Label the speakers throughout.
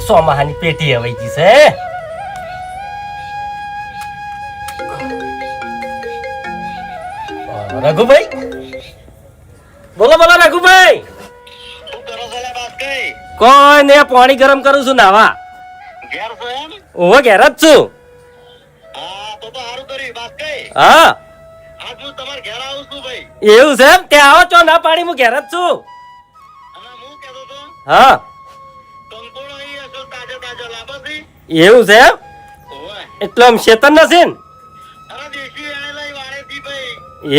Speaker 1: સોમાહાની પેટી હવાઈ છે. રઘુભાઈ બોલો બોલો રઘુભાઈ. કોઈ ને પાણી ગરમ કરું છું નાવા. ઓહો ઘેર જ છું. હા એવું છે એમ ત્યાં આવો છો ના પાણી હું ઘેર જ છું. હા એવું છે એમ એટલે આમ શેતન નથી ને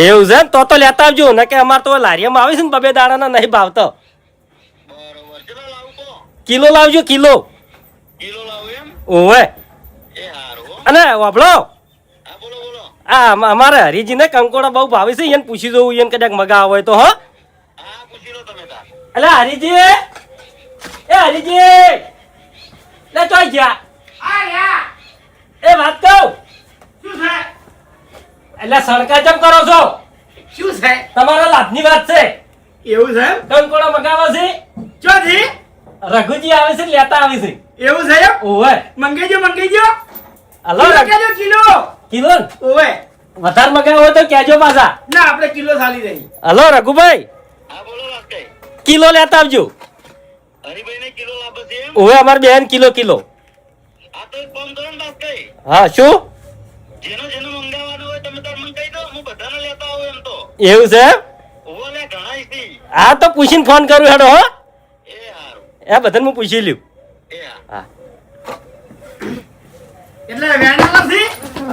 Speaker 1: એવું છે તો લેતા આવજો ને કે અમારે તો લારીયામાં આવે છે ને બબે દાડાના નહીં ભાવતો. કિલો લાવજો કિલો. ઓવે અને વાપડો આ અમારે હરીજી ને કંકોડા બહુ ભાવે છે એને પૂછી દઉં એને કદાચ મગા હોય તો. હો એટલે હરીજી એ હરીજી લે તો ગયા એ વાત કહું એટલે સડકા ચમ કરો છો?
Speaker 2: શું છે
Speaker 1: તમારા લાભની વાત છે.
Speaker 2: એવું છે
Speaker 1: કંકોડા મગાવા છે
Speaker 2: ચોથી
Speaker 1: રઘુજી આવે છે લેતા આવે છે.
Speaker 2: એવું છે
Speaker 1: ઓવે
Speaker 2: મંગાઈજો
Speaker 1: હલો
Speaker 2: મંગાઈજો કિલો
Speaker 1: કિલો
Speaker 2: ઓવે
Speaker 1: વધારે મગાવો હોય તો કહેજો પાછા.
Speaker 2: ના આપણે કિલો સાલી રહી.
Speaker 1: હલો રઘુભાઈ કિલો લેતા આવજો. ઓવે અમાર બેન કિલો કિલો. હા શું એવું છે? હા તો પૂછીને ફોન કરું હેડો. હો એ બધાને હું પૂછી લ્યું. હા
Speaker 2: એટલે વેણેલો છે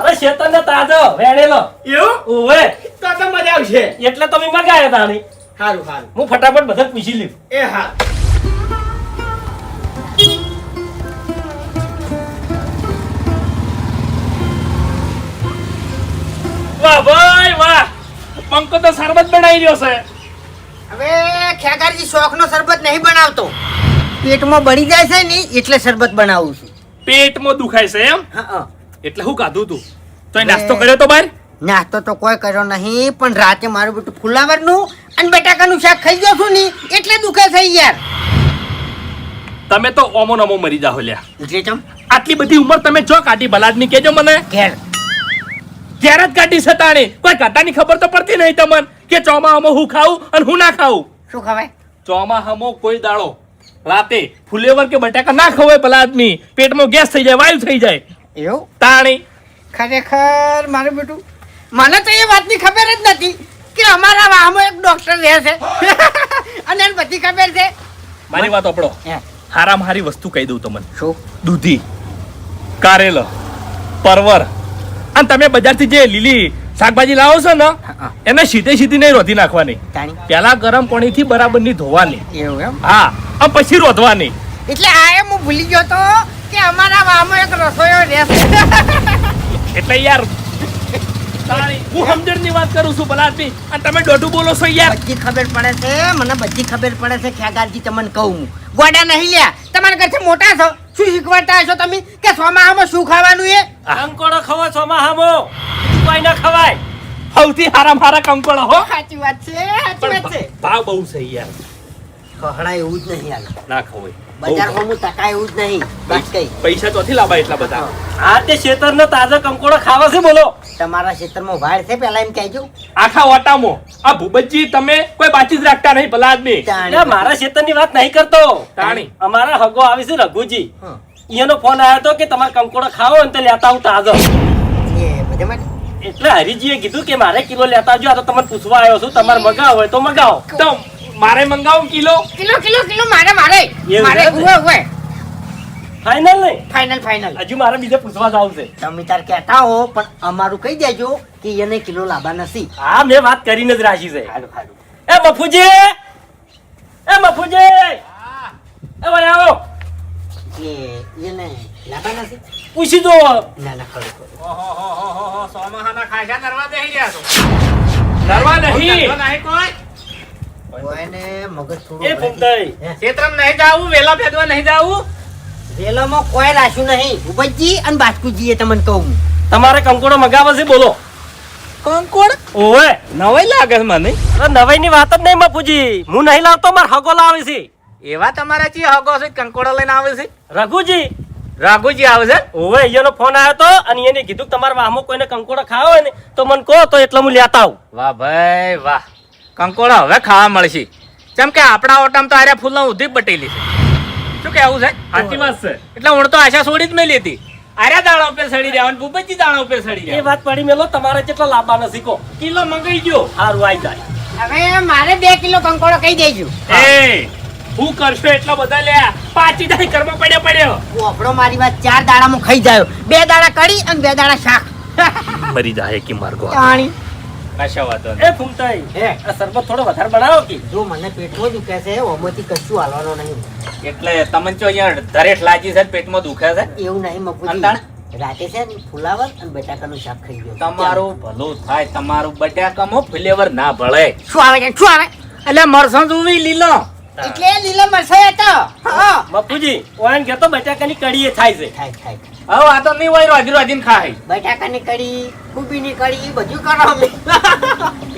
Speaker 1: અરે શેતન ને તાજો વેણેલો
Speaker 2: એવું
Speaker 1: ઓવે
Speaker 2: તો મજા આવશે.
Speaker 1: એટલે તમે મગાયા તાણી.
Speaker 2: સારું સારું
Speaker 1: હું ફટાફટ બધાને પૂછી લ્યું.
Speaker 2: એ હા
Speaker 3: વાહ ભાઈ વાહ પંકો તો શરબત બનાવી રહ્યો છે.
Speaker 4: હવે ખેગારજી શોખનો શરબત નહીં બનાવતો, પેટમાં બળી જાય છે ને એટલે શરબત બનાવું છું.
Speaker 3: પેટમાં દુખાય છે એમ?
Speaker 4: હા
Speaker 3: એટલે હું ખાધું તું તો નાસ્તો કર્યો તો બાર?
Speaker 4: નાસ્તો તો કોઈ કર્યો નહીં, પણ રાતે મારું બેટું ફુલાવરનું અને બટાકાનું શાક ખાઈ ગયો છું ને એટલે દુખે છે યાર.
Speaker 3: તમે તો ઓમો નમો મરી જાહો લ્યા.
Speaker 4: એટલે ચમ
Speaker 3: આટલી બધી ઉંમર તમે જો કાઢી ભલાદની કેજો મને.
Speaker 4: ઘેર
Speaker 3: ક્યારે જ કાઢી સતાણી કોઈ કાઢાની ખબર તો પડતી નહીં તમને કે ચોમાહામાં હું ખાવું અને હું ના ખાવું.
Speaker 4: શું ખવાય?
Speaker 3: ચોમાહામાં કોઈ દાડો રાતે ફુલેવર કે બટાકા ના ખવાય ભલા આદમી. પેટમાં ગેસ થઈ જાય, વાયુ થઈ જાય.
Speaker 4: એવું
Speaker 3: તાણી
Speaker 4: ખરેખર મારું બેટું મને તો એ વાતની ખબર જ નથી કે અમારા વાહમાં એક ડોક્ટર રહે છે અને એને બધી ખબર છે.
Speaker 3: મારી વાત આપડો
Speaker 4: હે,
Speaker 3: હારામાં હારી વસ્તુ કહી દઉં તમને.
Speaker 4: શું?
Speaker 3: દૂધી, કારેલો, પરવર અને તમે બજારથી જે લીલી શાકભાજી લાવો છો ને એને સીધે સીધી નહીં રોધી નાખવાની.
Speaker 4: તાણી
Speaker 3: પેલા ગરમ પાણીથી બરાબરની ધોવાની.
Speaker 4: એવું એમ?
Speaker 3: હા અને પછી રોધવાની.
Speaker 4: એટલે આ એમ હું ભૂલી ગયો તો કે અમારા વાહમાં એક રસોઈયો રહે છે.
Speaker 3: એટલે યાર હું સમજણની વાત કરું છું ભલા આદમી અને તમે દોઢું બોલો છો યાર.
Speaker 4: બધી ખબર પડે છે મને, બધી ખબર પડે છે ખેગારજી. તમને કહું હું ગોડા નહીં લ્યા, તમારા ઘરથી મોટા છો, શું શીખવાડતા હશો તમે કે સોમાહામાં શું ખાવાનું એ?
Speaker 1: કંકોડો ખવો ચોમાહામો કોઈ ના ખવાય.
Speaker 3: સૌથી હારામાં હારા કંકોડો હો.
Speaker 4: સાચી વાત છે, સાચી વાત છે.
Speaker 3: ભાવ બહુ છે યાર.
Speaker 4: ખહડા એવું જ નહીં હાલ
Speaker 3: ના ખવાય.
Speaker 4: બજારમાં હું ટકા એવું જ નહીં. બસ કઈ
Speaker 3: પૈસા ચોથી લાવવા એટલા બધા.
Speaker 1: હા તે શેતરનો તાજો કંકોડો ખાવા છે બોલો.
Speaker 4: તમારા ક્ષેત્રમાં વાડ છે પેલા એમ કહેજો.
Speaker 3: આખા ઓટામાં આ ભૂપતજી તમે કોઈ બાચી જ રાખતા નહીં ભલા આદમી.
Speaker 1: એટલે મારા શેતરની વાત નહીં કરતો.
Speaker 3: તાણી
Speaker 1: અમારા હગો આવી છે રઘુજી,
Speaker 4: હં.
Speaker 1: એનો ફોન આવ્યો હતો કે તમારે કંકોડો ખાવો ને તે લેતા આવું તાજો.
Speaker 4: એ બધે માટે
Speaker 1: એટલે હરીજીએ કીધું કે મારે કિલો લેતા આવજો. આ તો તમને પૂછવા આવ્યો છું, તમારે મગાવો હોય તો મગાવો.
Speaker 3: તો મારે મંગાવું કિલો.
Speaker 4: કિલો કિલો કિલો મારે
Speaker 1: એવું
Speaker 4: મારે
Speaker 1: છે?
Speaker 4: ઉવે ઉવે
Speaker 1: ફાઇનલ નહીં,
Speaker 4: ફાઇનલ ફાઇનલ.
Speaker 1: હજુ મારે બીજે પૂછવા જવું છે.
Speaker 4: તમે તાર કહેતા હો પણ અમારું કહી દેજો કે એને કિલો લાવવા નથી.
Speaker 1: હા મેં વાત કરીને જ રાખી છે.
Speaker 4: હાલો હાલો.
Speaker 1: એ મફુજી, એ મફુજી, એ ભાઈ આવો
Speaker 4: એને લાવવા નથી.
Speaker 1: પૂછી દો.
Speaker 4: ના ના ખરું ખરું.
Speaker 3: સોમાહાના ખાસા કરવા બેહી ગયા છો. કરવા નહીં.
Speaker 4: કોઈને મગજ થોડું
Speaker 1: એ ફૂમતાઈ,
Speaker 3: ક્ષેત્રમ નહીં જાવું, વેલા ફેદવા નહીં જાવું.
Speaker 4: વેલામાં કોઈ રાખ્યું નહીં. ભૂપતજી અને બાસ્કુજીએ તમને કહું.
Speaker 1: તમારે કંકોડો મગાવો છે બોલો.
Speaker 3: કંકોડ
Speaker 1: ઓવે
Speaker 3: નવાઈ લાગે છે મને.
Speaker 1: અરે નવાઈ ની વાત જ નહીં મફુજી, હું નહીં લાવતો, માર હગો લાવે છે
Speaker 5: એવા તમારા ચી હગો છે કંકોડો લઈને આવે છે
Speaker 1: રઘુજી
Speaker 5: રાઘુજી આવે છે
Speaker 1: ઓવે એનો ફોન આવ્યો તો અને એને કીધું કે તમારા વાહમાં કોઈને કંકોડો ખાવો હોય ને તો મને કહો તો એટલે હું લેતા આવું.
Speaker 5: વાહ ભાઈ વાહ કંકોડો હવે ખાવા મળશે કેમ કે આપણા ઓટામ તો આર્યા ફૂલનો ઉધી બટેલી છે શું કેવું છે
Speaker 3: સાચી વાત છે.
Speaker 5: એટલે હું તો આશા છોડી જ મેલી હતી આર્યા દાણા ઉપર સડી રહ્યા અને ભૂપતજી દાણા ઉપર સડી
Speaker 1: એ
Speaker 5: રહ્યા
Speaker 1: વાત પડી મેલો તમારે કેટલા લાંબા નથી કહો
Speaker 5: કિલો મંગાઈ ગયો
Speaker 1: સારું આવી જાય.
Speaker 4: હવે મારે 2 કિલો કંકોડો કહી દેજો.
Speaker 3: એ હું કરશો એટલા બધા લ્યા પાછી જાય કર્મ પડ્યો
Speaker 4: ઓપડો મારી વાત 4 દાડામાં ખાઈ જાય. 2 દાડા કઢી અને 2 દાડા શાક.
Speaker 3: મરી જાય કે માર્ગો
Speaker 4: તાણી.
Speaker 5: કશા વાતો
Speaker 1: એ ફૂમતાઈ
Speaker 4: હે.
Speaker 1: આ શરબત થોડો વધારે બનાવો કે
Speaker 4: જો મને પેટમાં દુખે છે ઓમાંથી કશું હાલવાનો નહીં.
Speaker 5: એટલે તમને જો અહીંયા ધરેઠ લાગી છે પેટમાં દુખે છે
Speaker 4: એવું નહીં મફુજી.
Speaker 5: અંતાણ?
Speaker 4: રાતે છે ને ફુલાવર અને બટાકાનું શાક ખાઈ ગયો.
Speaker 5: તમારું ભલું થાય તમારું બટાકામાં ફ્લેવર ના ભળે
Speaker 4: શું આવે છે શું આવે?
Speaker 5: એટલે મરસણ જોવી લીલો
Speaker 4: એટલે લીલો મરચાઈ હતો. હા.
Speaker 1: બાપુજી ઓયન કહેતો બટાકાની કઢી એ થાય છે.
Speaker 4: થાય થાય.
Speaker 5: હવે આ તો નહીં હોય રોજી રોજીને ખાય
Speaker 4: બટાકાની કઢી, કુબીની કઢી બધું કરો અમે.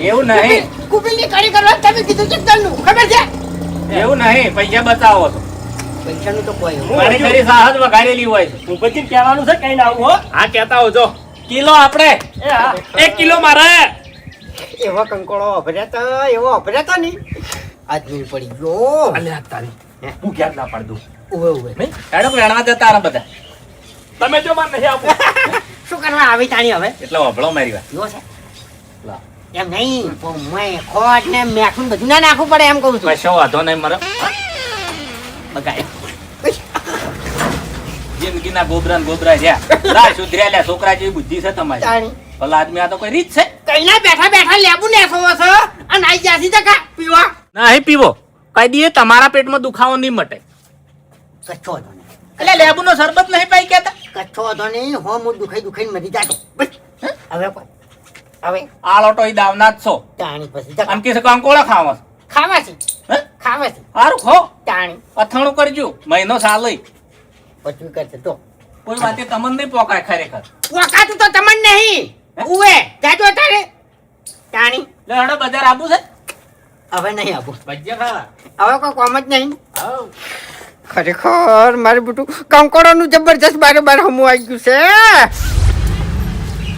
Speaker 5: એવું નહીં
Speaker 4: કુબીની કઢી કરવા તમે કીધું છે તલનું ખબર છે?
Speaker 5: એવું નહીં પૈસા બચાવો તો
Speaker 4: પૈસાનું તો કોઈ એવું.
Speaker 5: મારી ઘરે સાહજ વઘારેલી હોય છે
Speaker 1: ભૂપતજી કહેવાનું છે કઈ ના આવું હો.
Speaker 3: હા કેતા હોજો
Speaker 5: કિલો આપણે
Speaker 1: એ હા
Speaker 3: 1 કિલો મારે
Speaker 4: એવો કંકોડો અભર્યા તો એવો અભર્યા તો નહીં આજ મેળ પડી ગયો.
Speaker 3: અલ્યા તારી હું ક્યાં ના પાડ દઉં
Speaker 4: ઉવે ઉવે.
Speaker 5: નહીં હેડો વેણવા જતા આરામ બધા
Speaker 3: તમે જો માર નહીં આપો
Speaker 4: શું કરવા આવી તાણી હવે?
Speaker 5: એટલે વભળો મારી વાત
Speaker 4: જો છે
Speaker 5: લાવ.
Speaker 4: એમ નહીં પણ મેં ખોટ ને મેઠું બધું ના નાખવું પડે એમ કહું છું.
Speaker 5: કશો વાંધો નહીં મારે
Speaker 4: બગાય.
Speaker 5: જિંદગીના ગોબરા ને ગોબરા જ્યાં ના સુધર્યા લ્યા છોકરા જેવી બુદ્ધિ છે તમારી
Speaker 4: તાણી.
Speaker 5: ભલા આદમી આ તો કોઈ રીત છે
Speaker 4: કઈના બેઠા બેઠા લેબુ ને છો છો અને આઈ જાસી તકા પીવા.
Speaker 5: નહીં પીવો કઈ દીએ તમારા પેટમાં દુખાવો નહીં મટે
Speaker 4: કચ્છો હતો ને
Speaker 5: એટલે લેબુનો શરબત નહીં પાઈ કેતા
Speaker 4: કચ્છો હતો ને હો હું દુખાઈ મરી જાતો. બસ. હવે કોઈ હવે
Speaker 5: આ લોટો ઈ દાવના જ છો
Speaker 4: તાણી પછી તકા
Speaker 5: આમ કે છે કંકોળા ખાવા છે.
Speaker 4: ખાવા છે
Speaker 5: હે
Speaker 4: ખાવા છે
Speaker 5: સારું ખો
Speaker 4: તાણી
Speaker 5: અથાણું કરજો મહિનો સાલ
Speaker 4: પછી કરશે તો
Speaker 5: કોઈ વાતે તમને નહીં પોકાય ખરેખર
Speaker 4: વકાતું તો તમને નહીં ઉવે જાજો તારે તાણી.
Speaker 5: લે હેડો બજાર આબુ છે
Speaker 4: હવે નહીં આપો
Speaker 5: ભજીયા ખાવા
Speaker 4: હવે કોઈ કોમ જ નહીં.
Speaker 5: હાઉ.
Speaker 4: ખરેખર મારું બેટું કંકોડોનું જબરજસ્ત બારોબાર હમું આવી ગયું છે.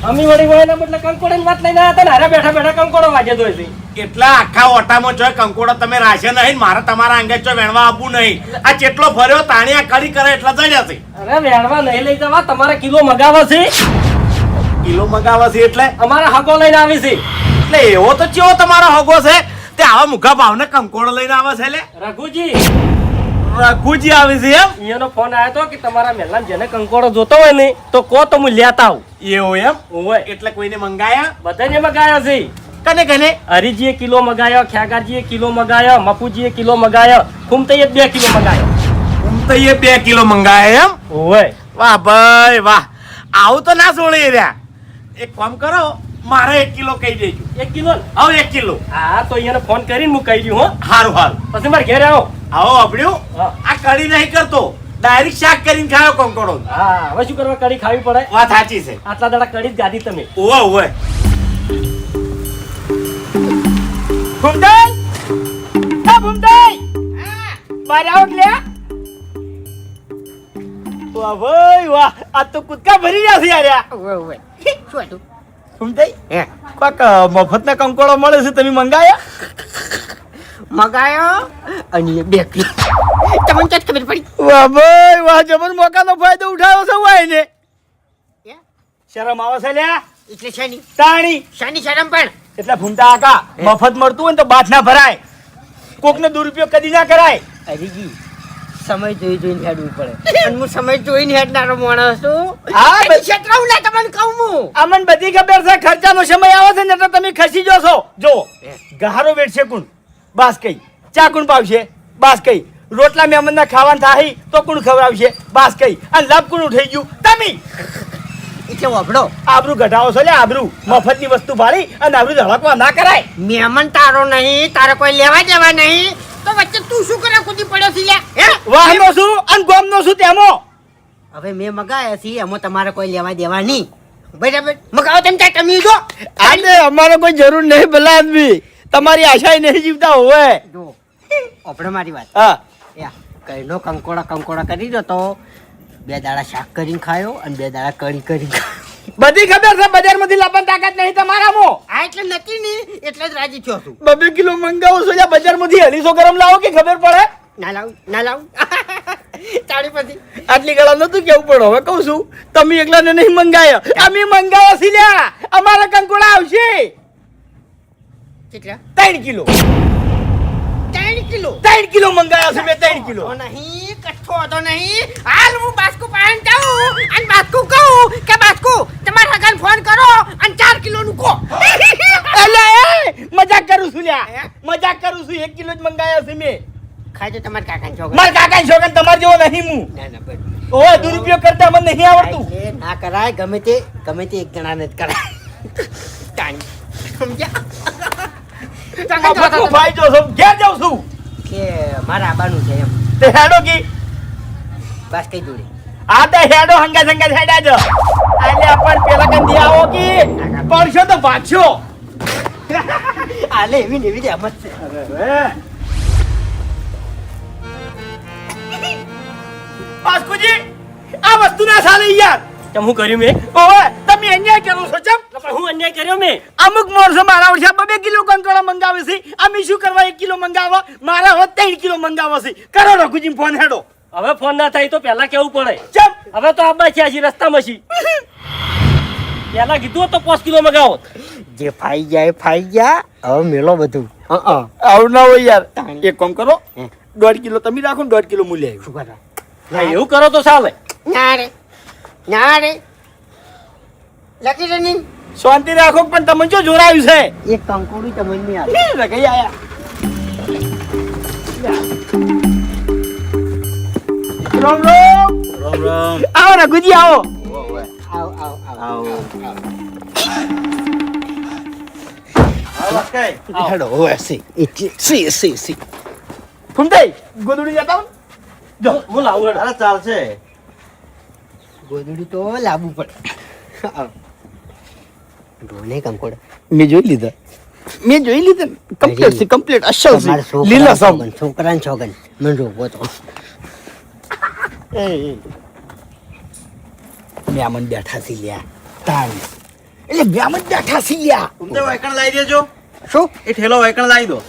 Speaker 1: અમી વળી હોય એના બદલે કંકોડાની વાત લઈને આવ્યા હતા ને હારે બેઠા બેઠા કંકોડો વાજે દોય છે.
Speaker 2: કેટલા આખા ઓટામાં જોય કંકોડો તમે રાશે નહીં ને મારે તમારા અંગે જો વેણવા આપવું નહીં. આ જેટલો ફર્યો તાણી આ કડી કરે એટલા જડ્યા છે.
Speaker 1: અરે વેણવા નહીં લઈ જવા તમારે કિલો મગાવો છે
Speaker 2: કિલો મગાવા છે એટલે
Speaker 1: અમારા હગો લઈને આવી છે.
Speaker 2: એટલે એવો તો ચેવો તમારો હગો છે તે આવા મુખા ભાવને કંકોડો લઈને આવે છે એટલે
Speaker 1: રઘુજી
Speaker 2: રઘુજી આવી છે એમ
Speaker 1: એનો ફોન આવ્યો તો કે તમારા મહેલામાં જેને કંકોડો જોતો હોય ને તો કહો તો હું લેતા આવું.
Speaker 2: એવું એમ
Speaker 1: ઓય
Speaker 2: એટલે કોઈને મંગાયા
Speaker 1: બધાને મગાયા છે.
Speaker 2: કને કને
Speaker 1: હરીજીએ કિલો મગાયો, ખ્યાગાજીએ કિલો મગાયો, મફુજીએ કિલો મગાયો, ફૂમતાઈએ 2 કિલો મગાયો.
Speaker 2: ઉમતઈએ 2 કિલો મંગાયા એમ
Speaker 1: ઓય
Speaker 2: વાહ ભાઈ વાહ આવું તો ના છોડી રહ્યા. એક કામ કરો મારે 1 કિલો કહી દેજો
Speaker 1: 1 કિલો ને?
Speaker 2: હવે 1 કિલો
Speaker 1: હા તો એને ફોન કરીને હું કહી દઉં હો.
Speaker 2: હારું હારું
Speaker 1: પછી મારે ઘેરે આવો.
Speaker 2: આવો આપડ્યું
Speaker 1: હા.
Speaker 2: આ કઢી નહીં કરતો ડાયરેક્ટ શાક કરીને ખાયો કંકોડો.
Speaker 1: હા હવે શું કરવા કઢી ખાવી પડે?
Speaker 2: વાત સાચી છે
Speaker 1: આટલા દાડા કઢી જ ગાધી તમે.
Speaker 2: ઓવે ઓવે
Speaker 4: ભૂમતાઈ એ ભૂમતાઈ બહાર આવો એટલે
Speaker 2: વાહ ભાઈ વાહ આ તો કૂદકા ભરી રહ્યા છે યાર.
Speaker 4: ઉવે ઉવે શું હતું?
Speaker 2: ભૂમતાઈ
Speaker 4: હે
Speaker 2: કોક મફતના કંકોડો મળે છે તમે મંગાયા
Speaker 4: મગાયો અને 2 કિલો તમને જ ખબર પડી.
Speaker 2: વાહ ભાઈ વાહ જબર મોકાનો ફાયદો ઉઠાવ્યો છે વાય ને
Speaker 4: હે?
Speaker 2: શરમ આવે છે લ્યા
Speaker 4: એટલે શેની
Speaker 2: તાણી
Speaker 4: શેની શરમ પણ
Speaker 2: એટલે ભૂમતા આકા મફત મળતું હોય ને તો બાથ ના ભરાય કોકનો દુરુપયોગ કદી ના કરાય.
Speaker 4: હરીજી સમય જોઈને હેડવું પડે અને હું સમય જોઈને હેડનારો માણસ છું.
Speaker 2: હા,
Speaker 4: આ ક્ષેત્રમાં ના તમને કહું હું.
Speaker 2: અમને બધી ખબર છે ખર્ચાનો સમય આવે છે ને એટલે તમે ખસી જશો. જો ગહારો વેડશે કોણ બાસ કઈ ચા કોણ પાવશે બાસ કઈ રોટલા મહેમાનના ખાવાનું થાય તો કોણ ખવડાવશે બાસ કઈ અને લાભ કોણ થઈ ગયું તમે
Speaker 4: એટલે વાપડો
Speaker 2: આબરૂ ઘટાડો છો લે આબરૂ મફતની વસ્તુ ભાળી અને આબરૂ ધડકવા ના કરાય.
Speaker 4: મહેમાન તારો નહીં તારે કોઈ લેવા દેવા નહીં તો વચ્ચે તું શું કરે કૂદી પડ્યો છે લ્યા? હે
Speaker 2: વાહનો શું અને ગોમનો શું તેમાં
Speaker 4: હવે મેં મગાયા છે એમાં તમારે કોઈ લેવા દેવા નહીં બરાબર મગાવો તેમ ત્યાં તમે જો
Speaker 2: આજે અમારે કોઈ જરૂર નહીં ભલા આદમી તમારી આશા નહીં જીવતા હોય.
Speaker 4: જો આપણે મારી વાત
Speaker 2: હા
Speaker 4: કઈનો કંકોડા કરી દો તો 2 દાડા શાક કરીને ખાયો અને 2 દાડા કઢી કરીને ખાયો.
Speaker 2: બધી ખબર છે બજારમાંથી લાવવાની તાકાત નહીં તમારામાં.
Speaker 4: હા એટલે નથી ને એટલે જ રાજી થયો છું.
Speaker 2: 2 કિલો મંગાવો છો યા બજારમાંથી 250 ગ્રામ લાવો કે ખબર પડે.
Speaker 4: ના લાવું તાળી પછી
Speaker 2: આટલી ગળા નતું કેવું પડે. હવે કહું છું તમે એકલાને નહીં મંગાયા, અમે મંગાવ્યા છે લ્યા. અમારા કંકોડા આવશે
Speaker 4: કેટલા
Speaker 2: 3 કિલો.
Speaker 4: 3 કિલો
Speaker 2: 3 કિલો મંગાયા છે મેં 3 કિલો.
Speaker 4: તો નહીં કઠો તો નહીં. હાલ હું બાસ્કુ પાન જાઉં અને બાસ્કુ કહું કે બાસ્કુ તમારા હગાને ફોન કરો અને 4 કિલો નું કહો.
Speaker 2: અલે એ મજાક કરું છું લ્યા, મજાક કરું છું. 1 કિલો જ મંગાયા છે મેં.
Speaker 4: ખાય તો તમારા કાકાને છોકરા.
Speaker 2: મારા કાકા છોકરા તમાર જેવો નહીં હું.
Speaker 4: ના બસ.
Speaker 2: ઓય દુરુપયોગ કરતા મને નહીં આવડતું.
Speaker 4: એટલે ના કરાય ગમે તે એક જણાને જ કરાય. તાણી સમજ્યા?
Speaker 2: મફતમાં ભાઈ જો છું, ઘેર જાઉં છું.
Speaker 4: કે મારા આબાનું છે એમ
Speaker 2: તે હેડો કી
Speaker 4: બસ કઈ જોડે
Speaker 2: આ તો હેડો હંગા હેડા જો. આલે આપણ પેલા કંદી આવો કી પડશો તો ભાગશો.
Speaker 4: આલે એવી ને એવી જ મત છે.
Speaker 2: બાસ્કુજી આ વસ્તુ ના ચાલે યાર.
Speaker 1: ચમ હું કર્યું મેં?
Speaker 2: ઓય તમે અન્યાય કરો છો ચમ.
Speaker 1: પણ હું અન્યાય કર્યો મેં?
Speaker 2: અમુક માણસો મારા વર્ષે 2 કિલો કંકોડા મંગાવે છે. અમે શું કરવા 1 કિલો મંગાવવા? મારા હવે 3 કિલો મંગાવવા છે. કરો રઘુજી ફોન હેડો.
Speaker 1: હવે ફોન ના થાય તો પહેલા કેવું પડે.
Speaker 2: ચમ
Speaker 1: હવે તો આબા છે હજી રસ્તામાં છી. પહેલા કીધું હોત તો 5 કિલો મગાવો.
Speaker 4: જે ફાઈ ગયા હવે મેલો બધું.
Speaker 2: આવું ના હોય યાર. એક કામ કરો 1.5 કિલો તમે રાખો ને 1.5 કિલો મૂલ્ય આવ્યું.
Speaker 4: શું કરા
Speaker 1: હા, એવું કરો તો ચાલે.
Speaker 4: ના રે લકી રનિંગ
Speaker 2: શાંતિ રાખો પણ તમે જો જોરાયું છે.
Speaker 4: એક કંકોડું તમને નહીં આવે.
Speaker 2: રઘઈ આયા. રામ રામ. આવો રઘુજી આવો.
Speaker 4: આવ
Speaker 2: હેડો ઓય સી ફૂમતાઈ ગોદડી જતા હો?
Speaker 1: જો હું લાવું હેડો.
Speaker 4: ગોદડું તો લાવવું પડે. ઢોને કંકોડા
Speaker 2: મેં જોઈ લીધા કમ્પ્લીટ છે કમ્પ્લીટ અસલ
Speaker 4: તમારા
Speaker 2: છે લીલા સમ.
Speaker 4: છોકરાને છોકન મને રોકો તો
Speaker 2: બ્યામન બેઠા છે લ્યા તાણ એટલે બ્યામન બેઠા છે લ્યા.
Speaker 6: તો વાયકણ લાવી દેજો.
Speaker 4: શું
Speaker 6: એ ઠેલો વાયકણ લાવી દો.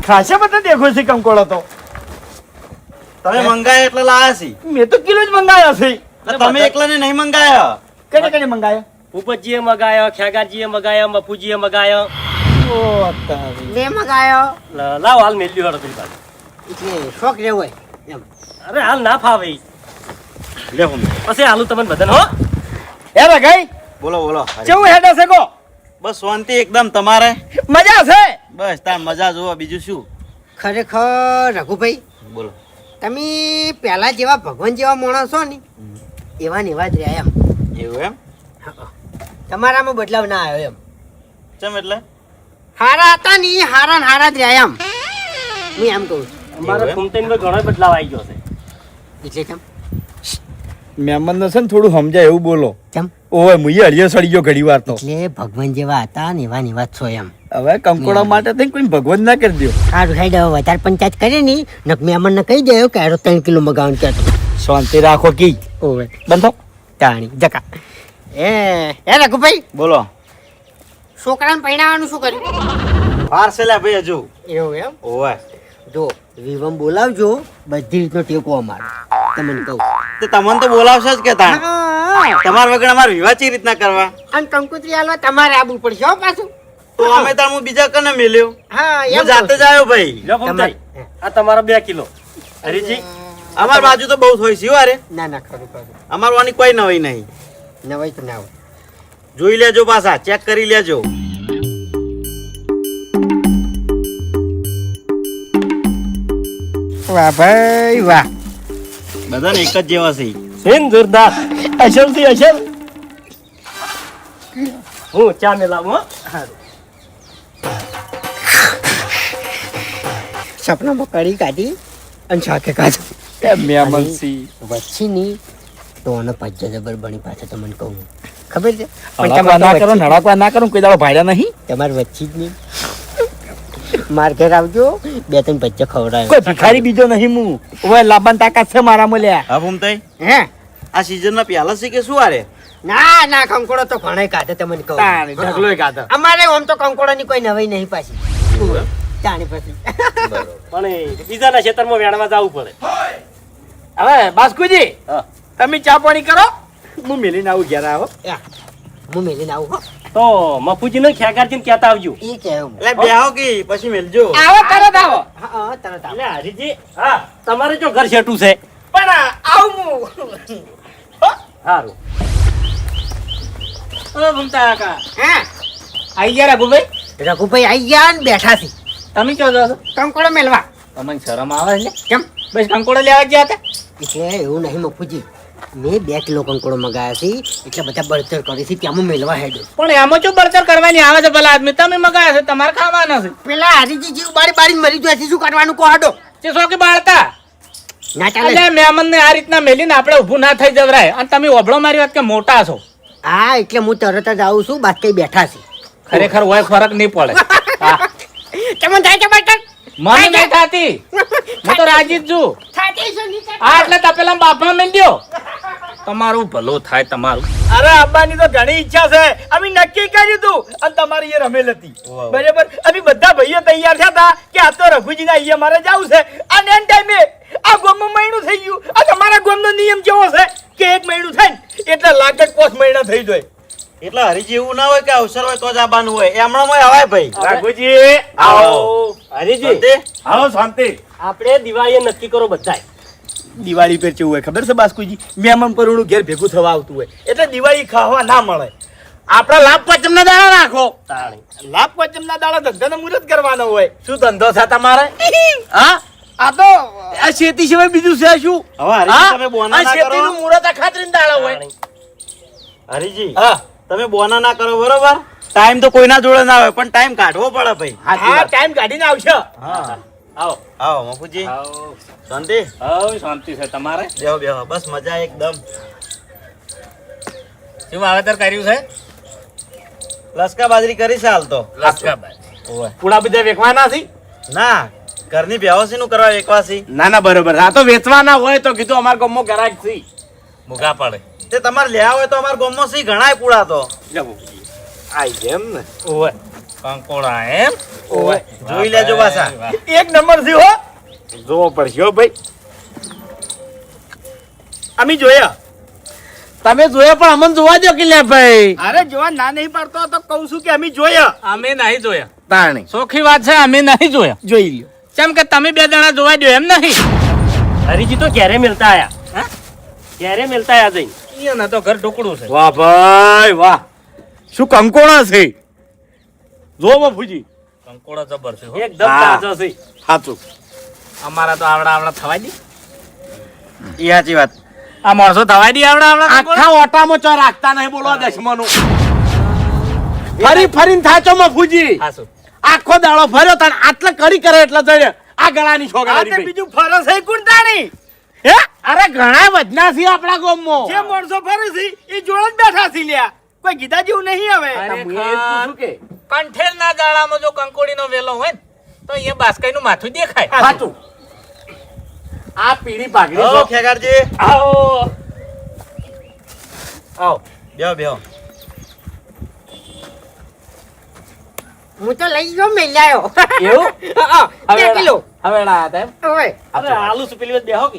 Speaker 2: ખાસા બધા દેખો છે કંકોડો તો.
Speaker 6: તમે મંગાયા એટલે લાયા છી.
Speaker 2: મેં તો કિલો જ મંગાયા છે.
Speaker 6: એટલે તમે એકલાને નહીં મંગાયા.
Speaker 2: કને મંગાયા?
Speaker 1: ભૂપતજીએ મગાયો, ખેગારજીએ મગાયો, મફુજીએ મગાયો.
Speaker 2: ઓ તારી.
Speaker 4: લે મગાયો
Speaker 1: લાવ હાલ મેલ્યું હેડો પેલી બાજુ.
Speaker 4: એટલે શોખ રહેવો હોય એમ.
Speaker 1: અરે હાલ ના ફાવે ઈ.
Speaker 6: લે હું
Speaker 1: પછી હાલું તમને બધાને હો.
Speaker 2: હે રઘઈ
Speaker 6: બોલો.
Speaker 2: કેવું હેડે છે કો?
Speaker 6: બસ શાંતિ એકદમ તમારે.
Speaker 2: મજા છે.
Speaker 6: બસ તાર મજા જુઓ બીજું શું.
Speaker 4: ખરેખર રઘુભાઈ
Speaker 6: બોલો.
Speaker 4: તમે પહેલા જેવા ભગવાન જેવા માણસ છો ને એવા ને એવા જ રહ્યા એમ.
Speaker 6: એવું એમ?
Speaker 4: તમારામાં બદલાવ ના આવ્યો એમ.
Speaker 6: ચમ એટલે?
Speaker 4: હારા હતા ને ઈ હારા ને હારા જ રહ્યા એમ. હું એમ કહું છું.
Speaker 1: અમારા ફૂમતાઈનમાં ઘણો બદલાવ આવી ગયો છે.
Speaker 4: એટલે કેમ
Speaker 2: મહેમાન ને છે ને થોડું સમજાય એવું બોલો.
Speaker 4: કેમ
Speaker 2: ઓય મુયે હળિયો સડી ગયો ઘડી વાર તો.
Speaker 4: એટલે ભગવાન જેવા હતા ને એવા ને એવા જ છો એમ.
Speaker 2: હવે કંકોડા માટે થઈ કોઈ ભગવાન ના કરી દો.
Speaker 4: સારું સાઈડ હવે વધારે પંચાયત કરે ને નક મહેમાન ને કહી દે કે આરો 3 કિલો મગાવવાનું કહેતો.
Speaker 2: શાંતિ રાખો કી.
Speaker 4: ઓવે
Speaker 2: બંધો
Speaker 4: તાણી જકા એ રઘુભાઈ
Speaker 6: બોલો.
Speaker 4: છોકરાને પરણાવવાનું શું કર્યું?
Speaker 6: વાર છે લ્યા ભાઈ હજુ.
Speaker 4: એવું એમ
Speaker 6: ઓવે.
Speaker 4: જો વિવમ બોલાવજો બધી રીતનો ટેકો અમારો તમને કહું.
Speaker 6: તે તમને તો બોલાવશે જ કે તાણ.
Speaker 4: હા.
Speaker 6: તમારા વગર અમારે વિવાહ ચી રીતના કરવા?
Speaker 4: અને કંકુતરી આલવા તમારે આવવું પડશે હો પાછું.
Speaker 6: તો અમે તાર હું બીજા કને મેલ્યો.
Speaker 4: હા
Speaker 6: હું જાતે જ આવ્યો ભાઈ.
Speaker 1: લ્યો ફૂમતાઈ, આ તમારા 2 કિલો. હરીજી
Speaker 6: અમાર બાજુ તો બહુ હોય છે હો અરે.
Speaker 4: ના ના ખરું ખરું
Speaker 6: અમાર વાની કોઈ નવી નહીં.
Speaker 4: નવાઈ તો ના હોય.
Speaker 6: જોઈ લેજો પાછા ચેક કરી લેજો.
Speaker 4: વાહ ભાઈ વાહ.
Speaker 6: બધાને એક જ જેવા છે.
Speaker 1: સેન જોરદાર.
Speaker 2: અસલ થી અસલ.
Speaker 1: હું ચા મેલાવું હો.
Speaker 4: સપનામાં કઢી કાઢી અને શાકે કાઢી.
Speaker 2: એ મહેમાન સી.
Speaker 4: વચ્ચેની તો આને પજ્જા જબર બની પાછા તમને કહું ખબર છે
Speaker 2: નળાકવા ના કરો નળાકવા ના કરો કોઈ દાડો ભાડ્યા નહીં
Speaker 4: તમારે વચ્ચે જ નહીં માર ઘેર આવજો 2-3 બચ્ચા ખવડાવે
Speaker 2: કોઈ ભિખારી બીજો નહીં હું ઓય લાબાન તાકાત છે મારા મળ્યા
Speaker 6: હા ભૂમતાઈ
Speaker 4: હે
Speaker 6: આ સીઝન ના પ્યાલા છે કે શું આરે
Speaker 4: ના ના કંકોડો તો ઘણે કાઢે તમને કહું
Speaker 2: તાણી ઢગલોય કાઢો
Speaker 4: અમારે આમ તો કંકોડો ની કોઈ નવાઈ નહીં પાછી જાણી પછી
Speaker 1: પણ એ બીજાના ખેતરમાં વેણવા જવું પડે.
Speaker 2: હવે બાસ્કુજી
Speaker 1: હા.
Speaker 2: તમે ચા પાણી કરો હું મેલીને આવું ઘેર આવો
Speaker 4: યા, હું મેલીને આવું હો
Speaker 1: તો મફુજીને ખેગારજીને કહેતા આવજો.
Speaker 4: એ કેવું
Speaker 6: એટલે બેહો કે પછી મેલજો
Speaker 2: આવો તરત આવો
Speaker 4: હા તરત આવો.
Speaker 1: એટલે હરીજી હા તમારે જો ઘર છેટું છે.
Speaker 2: પણ આવું હું
Speaker 1: સારું.
Speaker 5: ઓ ભૂમતા કાકા
Speaker 4: હા
Speaker 5: આઈ ગયા રઘુભાઈ
Speaker 4: રઘુભાઈ આઈ ગયા ને બેઠા છે
Speaker 5: તમે ક્યાં જાઓ છો
Speaker 4: કંકોડો મેલવા
Speaker 5: તમને શરમ આવે છે
Speaker 4: કેમ
Speaker 5: બસ કંકોડો લેવા ગયા હતા
Speaker 4: એટલે એવું નહીં મફુજી મેં 2 કિલો કંકોડો મગાયા છે એટલે બધા બળતર કરી છે ત્યાં હું મેલવા હેડો
Speaker 5: પણ એમાં શું બળતર કરવાની આવે છે ભલા આદમી તમે મગાયા છે તમારે ખાવાના છે
Speaker 4: પેલા હરીજી જીવ બારી બારી મરી જાય છે શું કરવાનું કહો હાડો
Speaker 5: તે શોખી બાળતા
Speaker 4: ના ચાલે
Speaker 5: એટલે મહેમાન ને આ રીતના મેલીને આપણે ઊભું ના થઈ જવરાય અને તમે ઓભળો મારી વાત કે મોટા છો
Speaker 4: હા એટલે હું તરત જ આવું છું બાકી બેઠા છે
Speaker 5: ખરેખર હોય ફરક નહીં પડે હા.
Speaker 4: તમને થાય છે બળતર
Speaker 5: મને નહીં થતી હું તો રાજી જ છું
Speaker 4: થાતી છે નહીં
Speaker 5: હા એટલે તપેલા બાપમાં મેલ દ્યો તમારું ભલું થાય તમારું
Speaker 2: અરે આબાની તો ઘણી ઈચ્છા છે અમે નક્કી કર્યું હતું અને તમારી એ રમેલ હતી બરાબર અમે બધા ભાઈઓ તૈયાર થયા હતા કે આ તો રઘુજીના અહીંયા મારે જવું છે અને એન ટાઈમે આ ગોમમાં મહિનું થઈ ગયું આ તમારા ગોમનો નિયમ કેવો છે કે 1 મહિનું થાય ને એટલે લાગત 5 મહિના થઈ જાય
Speaker 6: એટલે હરીજી એવું ના હોય કે અવસર હોય તો જ આવવાનું હોય એમણામાં હવાય ભાઈ
Speaker 2: રઘુજી
Speaker 1: આવો હરીજી
Speaker 6: શાંતિ?
Speaker 2: આવો શાંતિ
Speaker 1: આપણે દિવાળીએ નક્કી કરો બધાય.
Speaker 2: દિવાળી પર કેવું હોય ખબર છે બાસ્કુજી મહેમાન પરુણું ઘેર ભેગું થવા આવતું હોય એટલે દિવાળી ખાવા ના મળે આપણા લાભ પચમના દાડા રાખો
Speaker 1: તાણી.
Speaker 2: લાભ પચમના દાડા ધંધાનો મુહૂર્ત કરવાનો હોય શું ધંધો છે તમારે હા આ તો આ શેતી સિવાય બીજું છે શું
Speaker 6: હવે હરીજી તમે બોના
Speaker 2: આ
Speaker 6: ના
Speaker 2: શેતીનું
Speaker 6: કરો
Speaker 2: મુહૂર્ત આ ખાતરીને દાડા હોય
Speaker 1: તાણી.
Speaker 6: હરીજી
Speaker 2: હા
Speaker 6: તમે બોના ના કરો બરોબર ટાઈમ તો કોઈના જોડે ના હોય પણ ટાઈમ કાઢવો પડે ભાઈ
Speaker 2: હા ટાઈમ કાઢીને આવશે
Speaker 6: હા
Speaker 5: આવો
Speaker 6: આવો મફુજી
Speaker 5: આવો
Speaker 6: શાંતિ
Speaker 5: આવો શાંતિ છે તમારે
Speaker 6: બેહો બેહો બસ મજા એકદમ
Speaker 5: શું વાવેતર કર્યું છે
Speaker 6: લસકા બાજરી કરી છે હાલ તો
Speaker 5: લસકાભાઈ
Speaker 2: પૂળા બધા વેચવાના છે
Speaker 6: ના ઘરની બેહોશી નું કરવા એકવાસી
Speaker 2: ના ના બરોબર આ તો વેચવાના હોય તો કીધું અમાર ગામમાં ગરાક છે
Speaker 5: મુગા પડે
Speaker 6: તે તમારે લેવા હોય તો અમારા ગામમાં સી ઘણાય પૂળા તો
Speaker 2: આઈ જેમ ને
Speaker 1: ઓવે.
Speaker 5: કંકોડા એમ
Speaker 2: ઓય
Speaker 6: જોઈ લેજો પાછા
Speaker 2: એક નંબર છે હો જોવો પડશે હો ભાઈ અમે જોયા તમે જોયા પણ અમને જોવા દો કે લે ભાઈ અરે જોવા ના નહીં પાડતો તો કહું છું કે અમે જોયા
Speaker 5: અમે નહીં જોયા
Speaker 2: તાણી
Speaker 5: સોખી વાત છે અમે નહીં જોયા
Speaker 2: જોઈ લ્યો
Speaker 5: કેમ કે તમે 2 જણા જોવા દો એમ નહીં
Speaker 1: હરીજી તો ક્યારે મિલતા આયા.
Speaker 5: હા?
Speaker 1: ક્યારે મિલતા આયા જઈને.
Speaker 5: અહીંયા તો ઘર ઢોકળું છે
Speaker 2: વાહ ભાઈ વાહ શું કંકોણા છે જો બાપુજી
Speaker 5: કંકોડા જબર છે હો.
Speaker 1: એકદમ
Speaker 2: હા.
Speaker 1: તાજા છે.
Speaker 2: સાચું
Speaker 5: અમારા તો આવડા થવા દી
Speaker 6: એ સાચી વાત
Speaker 5: આ માણસો થવા દી આવડા
Speaker 2: આખા ઓટામાં ચો રાખતા નહીં બોલો દશમનું ફરી ફરીને થાચો મફુજી
Speaker 5: હાસુ
Speaker 2: આખો દાડો ફર્યો તાણ આટલે કરી કરે એટલે જડે આ ગળાની છોકરાની બીજું ફરસ હે કુંટાણી હે અરે ઘણા વજના છે આપણા ગામમાં જે માણસો ફરે છે એ જોડે જ બેઠા છે લ્યા કોઈ ગીધા જેવું નહીં હવે
Speaker 5: ખરેખર. કંઠેર ના દાડામાં જો કંકોડીનો વેલો હોય ને તો અહીંયા બાસ્કાઈનું માથું દેખાય
Speaker 2: સાચું આ પીળી પાઘડી
Speaker 6: હો ખેગારજી
Speaker 2: આવો
Speaker 1: આવો.
Speaker 6: બેહો બેહો
Speaker 4: હું તો લઈ ગયો મેલ્યાયો
Speaker 1: એવું?
Speaker 4: હા 2 કિલો
Speaker 1: હવેડા હતા એમ?
Speaker 4: ઓય
Speaker 1: અરે આલુ સુપેલી વચ્ચે બેહો કે.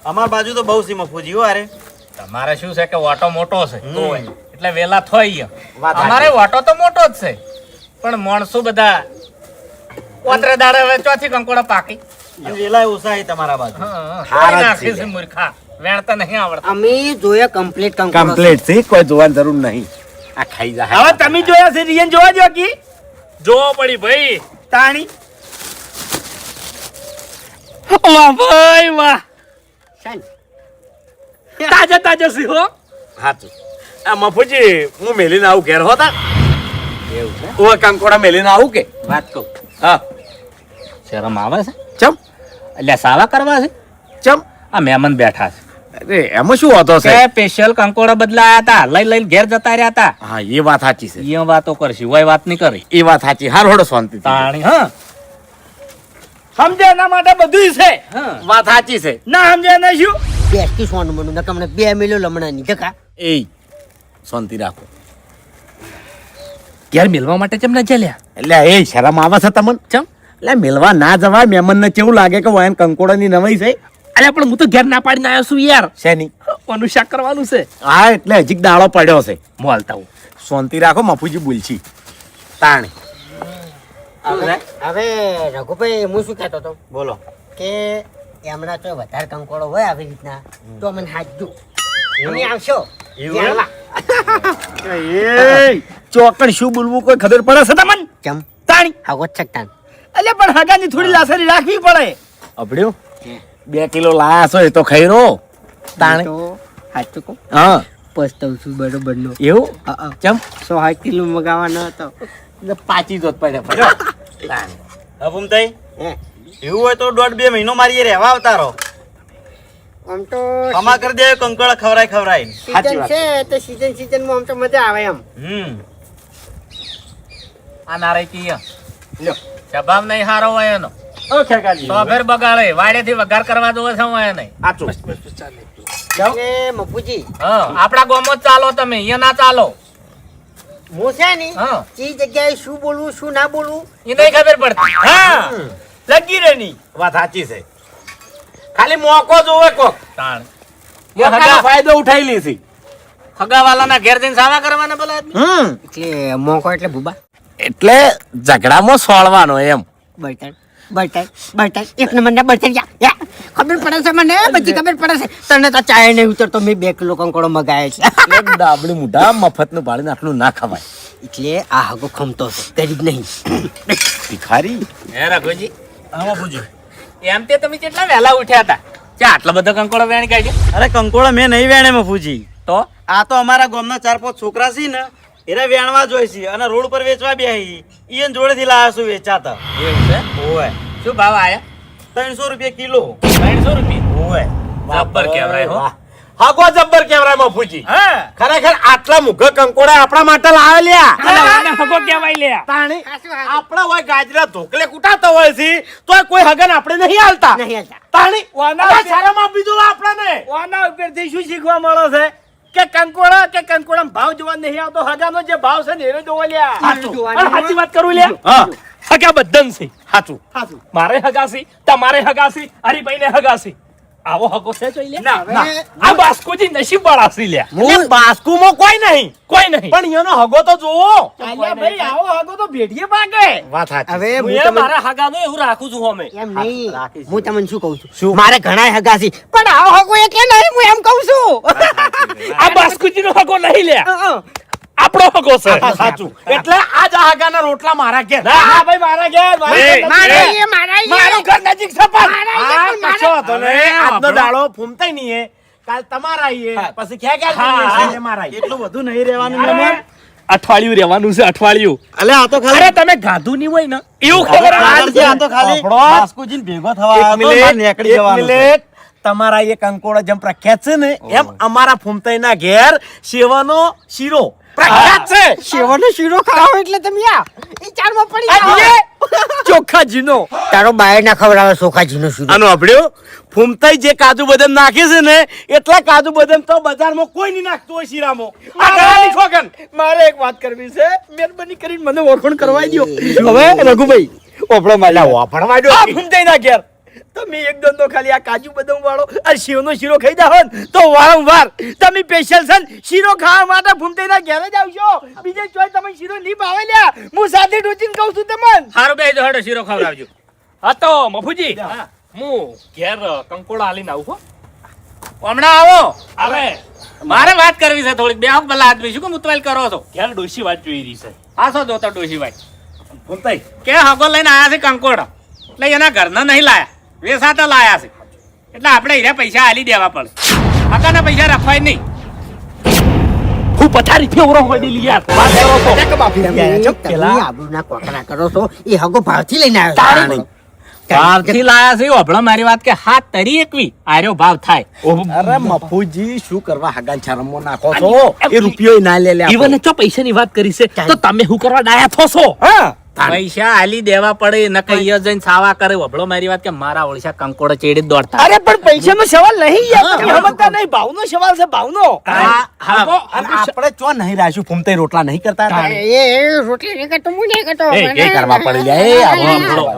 Speaker 6: અમાર બાજુ તો બહુ સી મફુજી હો અરે
Speaker 5: તમારે શું છે કે વાટો મોટો છે
Speaker 6: હમ.
Speaker 5: એટલે વેલા થઈ
Speaker 2: વાત
Speaker 5: અમારે વાટો તો મોટો જ છે પણ માણસો બધા ઓતરે દાડે હવે ચોથી કંકોડા પાકી
Speaker 6: અને વેલાય ઓછા છે તમારા બાજુ
Speaker 5: હારી નાખી છે મૂર્ખા વેણતા નહીં આવડતા
Speaker 4: અમે જોયા કમ્પ્લીટ કંકોડો
Speaker 2: કમ્પ્લીટ છે કોઈ જોવાની જરૂર નહીં આ ખાઈ જાય હવે તમે જોયા છે રિયન જોવા જો કી
Speaker 5: જોવો પડી ભાઈ
Speaker 2: તાણી વાહ ભાઈ વાહ
Speaker 4: છે.
Speaker 2: તાજા તાજા સી હો હાચું આ મફુજી હું મેલીને આવું ઘેર હોતા
Speaker 5: એવું છે
Speaker 2: ઓ કંકોડા મેલીને આવું કે
Speaker 5: વાત કહું
Speaker 2: હા
Speaker 5: શરમ આવે છે
Speaker 2: ચમ
Speaker 5: એટલે સાવા કરવા છે
Speaker 2: ચમ
Speaker 5: આ મહેમાન બેઠા છે
Speaker 7: અરે એમાં શું વાતો
Speaker 5: કે
Speaker 7: છે
Speaker 5: સ્પેશિયલ કંકોડા બદલાયા હતા લઈને ઘેર જતા રહ્યા હતા
Speaker 7: હા એ વાત સાચી છે
Speaker 5: એ વાતો કરશી હોય વાત નહીં કરી
Speaker 7: એ વાત સાચી હાર હોડો શાંતિ
Speaker 5: તાણી હા
Speaker 2: સમજે એના માટે બધું છે
Speaker 7: વાત સાચી છે
Speaker 2: ના સમજે એને શું
Speaker 4: બેસતી સોનું બનું નકર હમણાં 2 મિલો લમણાની ધકા
Speaker 7: એ શાંતિ રાખો
Speaker 3: ઘેર મેલવા માટે કેમ ના ચાલ્યા
Speaker 7: એટલે એ શરમ આવે છે તમને
Speaker 3: ચમ
Speaker 7: એટલે મેલવા ના જવાય મહેમાન ને કેવું લાગે કે વાયન કંકોડાની નવાઈ છે
Speaker 3: અલ્યા પણ હું તો ઘેર ના પાડીને આવ્યો છું યાર
Speaker 7: શેની
Speaker 3: કોનું શાક કરવાનું છે
Speaker 7: હા એટલે હજી દાડો પડ્યો છે
Speaker 3: હું હાલતા હું
Speaker 7: શાંતિ રાખો મફુજી બોલછી તાણે
Speaker 4: હવે રઘુભાઈ હું શું કહેતો હતો
Speaker 6: બોલો
Speaker 4: કે એમના તો વધારે કંકોડો હોય આવી રીતના તો મને હાજુ અમે આવશો જાણવા.
Speaker 2: એ ચોકડ શું બોલવું કોઈ ખબર પડે છે તમને
Speaker 4: ચમ
Speaker 2: તાણી
Speaker 4: આવો છકતાન
Speaker 2: એટલે પણ હગાની થોડી લાસરી રાખવી પડે
Speaker 7: અભડ્યો 2 કિલો લાયા છો એ તો ખાઈ રહો તાણે
Speaker 4: તો સાચું કહું
Speaker 7: હા
Speaker 4: પસ્તાવ છું બરોબર નો
Speaker 7: એવું ચમ
Speaker 4: 100 કિલો મગાવવાનો હતો
Speaker 7: પાચી જોત પડે
Speaker 6: હભુમતાઈ
Speaker 4: હે
Speaker 6: એવું હોય તો 1.5-2 મહિનો મારી એ રહેવા આવતારો
Speaker 4: આમ તો
Speaker 6: અમા કરી દે કંકોડા ખવરાય
Speaker 4: સીઝન છે તો સીઝન માં આમ તો મજા આવે એમ
Speaker 5: આ નારાય કી સ્વભાવ નહીં હારો હોય એનો
Speaker 2: ઓ ખેકાજી
Speaker 5: તો ફેર બગાડે વાડેથી વઘાર કરવા જોવે છે હોય નહીં
Speaker 7: આચું
Speaker 4: એ મફુજી
Speaker 5: હા આપણા ગામમાં જ ચાલો તમે અહીંયા ના ચાલો
Speaker 4: હું છે ને
Speaker 5: હા
Speaker 4: જે જગ્યાએ શું બોલવું શું ના બોલવું
Speaker 5: એ નહીં ખબર પડતી
Speaker 2: હા લગી રેની
Speaker 7: વાત સાચી છે ખાલી મોકો જોવે કોક
Speaker 5: તાણ
Speaker 7: મોકાનો ફાયદો ઉઠાઈ લીધી
Speaker 5: હગાવાલાના ઘેર જઈને સાવા કરવાના પેલા આદમી
Speaker 4: એટલે મોકો એટલે ભૂબા
Speaker 7: એટલે ઝઘડામાં સોળવાનો એમ
Speaker 4: બળતણ એક નંબર ના બળતણ ખબર પડે છે મને બધી ખબર પડે છે તને તો ચાય નહીં ઉતરતો મેં 2 કિલો કંકોડો મગાયા છે
Speaker 7: એટલે ડાબડી મુઢા મફતનું ભાડીને આટલું ના ખવાય
Speaker 4: એટલે આ હગો ખમતો છે ગરીબ નહીં
Speaker 7: ભિખારી
Speaker 5: હે રઘુજી આમાં પૂછ્યું એમ તે તમે કેટલા વહેલા ઉઠ્યા હતા ચા આટલા બધા કંકોડો વેણી કાઢ્યા
Speaker 6: અરે કંકોડા મેં નહીં વેણે મફુજી
Speaker 5: તો
Speaker 6: આ તો અમારા ગામના 4-5 છોકરા છે ને એને વેણવા જોઈ છે અને રોડ પર વેચવા બેહી ઈયન જોડેથી લાયા છું વેચાતા
Speaker 5: એવું છે
Speaker 6: ઓય
Speaker 5: શું ભાવ આયા
Speaker 6: 300 રૂપિયા કિલો
Speaker 5: 300 રૂપિયા
Speaker 6: ઓય
Speaker 5: જબ્બર કહેવાય હો
Speaker 7: હાગો જબ્બર કેવરાય મફુજી
Speaker 2: હા
Speaker 7: ખરેખર આટલા મુઘા કંકોડા આપણા માટે લાવેલ્યા
Speaker 2: હગો કેવાય લે
Speaker 7: તાણી આપણા હોય ગાજરા ધોકલે કુટાતા હોય છે તો કોઈ હગન આપણે નહીં હાલતા
Speaker 4: નહીં હાલતા.
Speaker 7: તાણી
Speaker 2: વાના
Speaker 7: અલા શરમ આપી દો આપણને
Speaker 2: વાના ઉપરથી શું શીખવા મળે છે કે કંકોડા ભાવ જોવા નહીં આવતો હગાનો જે ભાવ છે ને એને જોવા લ્યા
Speaker 3: અને સાચી વાત કરું લે
Speaker 7: હા
Speaker 3: હગા બધન છે
Speaker 7: સાચું
Speaker 3: મારે હગાસી તમારે હગાસી હરીભાઈ ને હગાસી આવો હગો છે જોઈ લે
Speaker 2: ના
Speaker 3: આ બાસ્કોજી નસીબ વાળાસી લે
Speaker 7: હું બાસ્કુમાં કોઈ નહીં
Speaker 3: કોઈ નહીં
Speaker 7: પણ એનો હગો તો જોવો
Speaker 2: અલ્યા ભાઈ આવો હગો તો ભેડીએ પાકે
Speaker 7: વાત સાચી
Speaker 4: હવે
Speaker 1: હું
Speaker 4: હું
Speaker 1: એ
Speaker 4: તમને
Speaker 1: મારા હગાનું એવું રાખું છું અમે
Speaker 4: એમ નહીં હું તમને શું કહું છું મારે ઘણા હગા છે પણ આવો હગો એટલે નહીં હું એમ કહું છું
Speaker 3: આ બાસ્કોજી નો હગો નહીં લે આપણો હગો છે
Speaker 7: સાચું એટલે આજ આ હગાના રોટલા મારા ઘેર
Speaker 2: હા ભાઈ મારા ઘેર
Speaker 4: મારે એ મારા એ.
Speaker 2: મારું ઘર નજીક છે પણ
Speaker 7: હા, કશો વાંધો નહીં. આજનો દાડો ફૂમતાય નહીં એ. કાલ તમારા આઈએ. પછી ક્યાં મારા આઈએ.
Speaker 6: એટલું બધું નહીં રહેવાનું મહેમાન
Speaker 3: અઠવાડિયું રહેવાનું છે અઠવાડિયું
Speaker 6: અલે આ તો
Speaker 3: અરે
Speaker 6: ખાલી
Speaker 3: તમે ગાધું નહીં હોય ને એવું ખબર
Speaker 6: કાલ છે, આ તો ખાલી
Speaker 7: આપણો.
Speaker 6: બાસ્કુજીને ભેગો થવા
Speaker 7: એક
Speaker 6: આવ્યો તો મારે નીકળી
Speaker 7: એક
Speaker 6: જવાનું છે.
Speaker 7: મિનિટ. તમારા એ કંકોડા જેમ પ્રખ્યાત છે ને એમ અમારા ફૂમતાઈના ઘેર સેવાનો શીરો પ્રખ્યાત છે
Speaker 4: શેવાનો શીરો ખાઓ એટલે તમે આ એ ચારમાં પડી
Speaker 2: આ
Speaker 4: જાઓ.
Speaker 2: જીએ ચોખ્ખા જીનો
Speaker 4: તારો બાય ના ખવડાવે સોખાજીનો શીરો
Speaker 7: આનો અભડ્યો ફૂમતાઈ જે કાજુ બદામ નાખે છે ને એટલા કાજુ બદામ તો બજારમાં કોઈ નહીં નાખતું હોય શીરામાં આ ગળાની ઠોકન.
Speaker 2: મારે એક વાત કરવી છે મહેરબાની કરીને મને વખણ કરવાઈ દ્યો હવે રઘુભાઈ ઓપડો માલ્યા
Speaker 7: વાપરવા દો.
Speaker 2: આ ફૂમતાઈ ના ઘેર તમે એક દંડો ખાલી આ કાજુ બદામ વાળો આ શીરો શીરો ખાઈ જાઓ ને તો વારંવાર તમે સ્પેશિયલ છે ને શીરો ખાવા માટે ફૂમતાઈ ના ઘેર જ આવશો બીજે ચોય તમે શીરો નહીં ભાવે લ્યા હું સાથે ડોચીને કહું છું તમને
Speaker 5: હારું બે જો હડો શીરો ખવડાવજો
Speaker 3: હા તો મફુજી હું ઘેર કંકોડા આલીને આવું હો
Speaker 5: હમણાં આવો
Speaker 3: આવે
Speaker 5: મારે વાત કરવી છે થોડીક બે આંખ ભલા આદમી શું કે મુતવાલ કરો છો
Speaker 3: ઘેર ડોશી વાત જોઈ રહી છે
Speaker 5: આ શું જોતા ડોશીભાઈ
Speaker 7: ફૂમતાઈ
Speaker 5: કે હગો લઈને આયા છે કંકોડો એટલે એના ઘરના નહીં લાયા વેસાતા લાયા છે એટલે આપણે હીરા પૈસા આલી દેવા પડે હગાના પૈસા રખવાય નહીં
Speaker 3: હું પથારી ફેવરો હોય લી યાર વાત કરો છો
Speaker 4: તમે આબરૂના કોકરા કરો છો એ હગો ભાવથી લઈને આવ્યો
Speaker 7: તાણી.
Speaker 5: બહારથી લાયા છે હોભળો મારી વાત કે હાથ તરી એકવી આર્યો ભાવ થાય
Speaker 7: અરે મફુજી શું કરવા હગાન છરમો નાખો છો એ રૂપિયો ના લે લે
Speaker 3: ઈવને ચો પૈસાની વાત કરી છે તો તમે શું કરવા ડાયા થોસો
Speaker 7: હા
Speaker 5: પૈસા આલી દેવા પડે ન કઈ જઈને સાવા કરે હોભળો મારી વાત કે મારા ઓળશા કંકોડો ચેડી જ દોડતા
Speaker 2: અરે પણ પૈસાનો સવાલ નહીં યાર તમે સમજતા નહીં ભાવનો સવાલ છે ભાવનો
Speaker 5: હા
Speaker 7: અને આપણે ચો નહીં રાખ્યું ફૂમતાઈ રોટલા નહીં કરતા
Speaker 4: રોટલી નહીં કરતો હું નહીં કરતો
Speaker 7: એ કરવા પડે લે એ